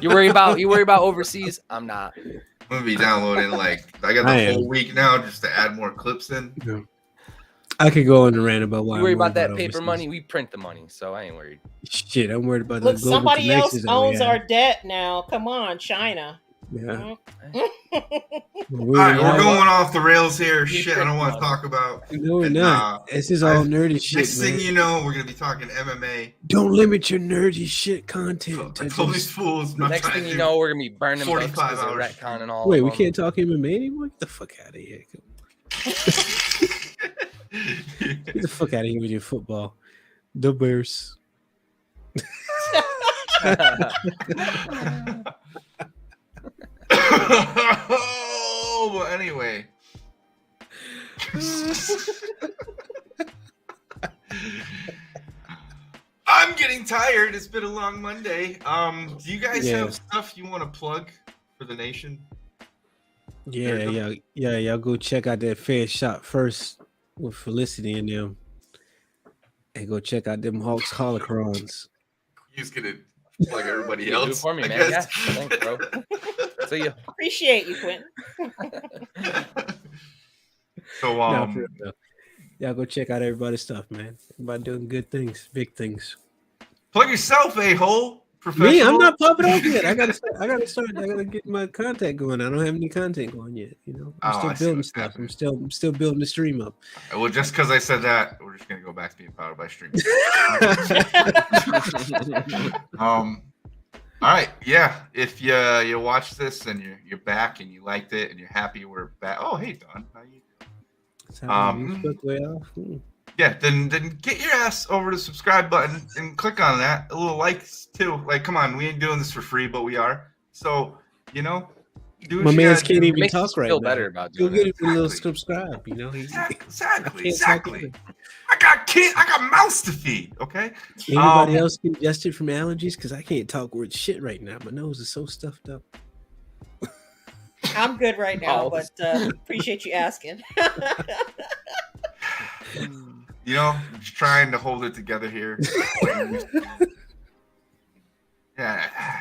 You worry about overseas? I'm not. I'm gonna be downloading I got the whole week now just to add more clips in. Yeah. I could go on a rant about why. You worry about that paper money? We print the money, so I ain't worried. Shit, I'm worried about the global somebody else owns our debt now. Come on, China. Yeah. All right, we're going off the rails here. Shit, I don't want to talk about. No, we're not. This is all nerdy shit. Next thing you know, we're gonna be talking MMA. Don't limit your nerdy shit content. I told these fools. Next thing you know, we're gonna be burning 45 hours. Retcon and all. Wait, we can't talk MMA anymore. Get the fuck out of here. Get the fuck out of here with your football. The Bears. Oh, anyway. I'm getting tired. It's been a long Monday. Do you guys have stuff you want to plug for the nation? Yeah. Y'all go check out that Fair Shot first with Felicity and them. And go check out them Hawks holocrons. He's gonna plug everybody else. Do it for me, man. Yeah, thanks, bro. See you. Appreciate you, Quentin. So y'all go check out everybody's stuff, man. Everybody doing good things, big things. Plug yourself, a-hole. Me, I'm not popping off yet. I gotta get my content going. I don't have any content going yet. You know, I'm still building stuff. I'm still building the stream up. Well, just because I said that, we're just gonna go back to being powered by streaming. All right, yeah. If you watch this and you're back and you liked it and you're happy we're back. Oh, hey Don, how you doing? Yeah, then get your ass over to the subscribe button and click on that. A little likes too. Like, come on, we ain't doing this for free, but we are. So, you know, do what my you man's gotta can't do. even talk right feel now. better about Go doing get it. it a little subscribe. You know, Exactly. I got kids. I got mouths to feed. Okay. Anybody else congested from allergies? Because I can't talk worth shit right now. My nose is so stuffed up. I'm good right now, but appreciate you asking. You know, just trying to hold it together here. Yeah.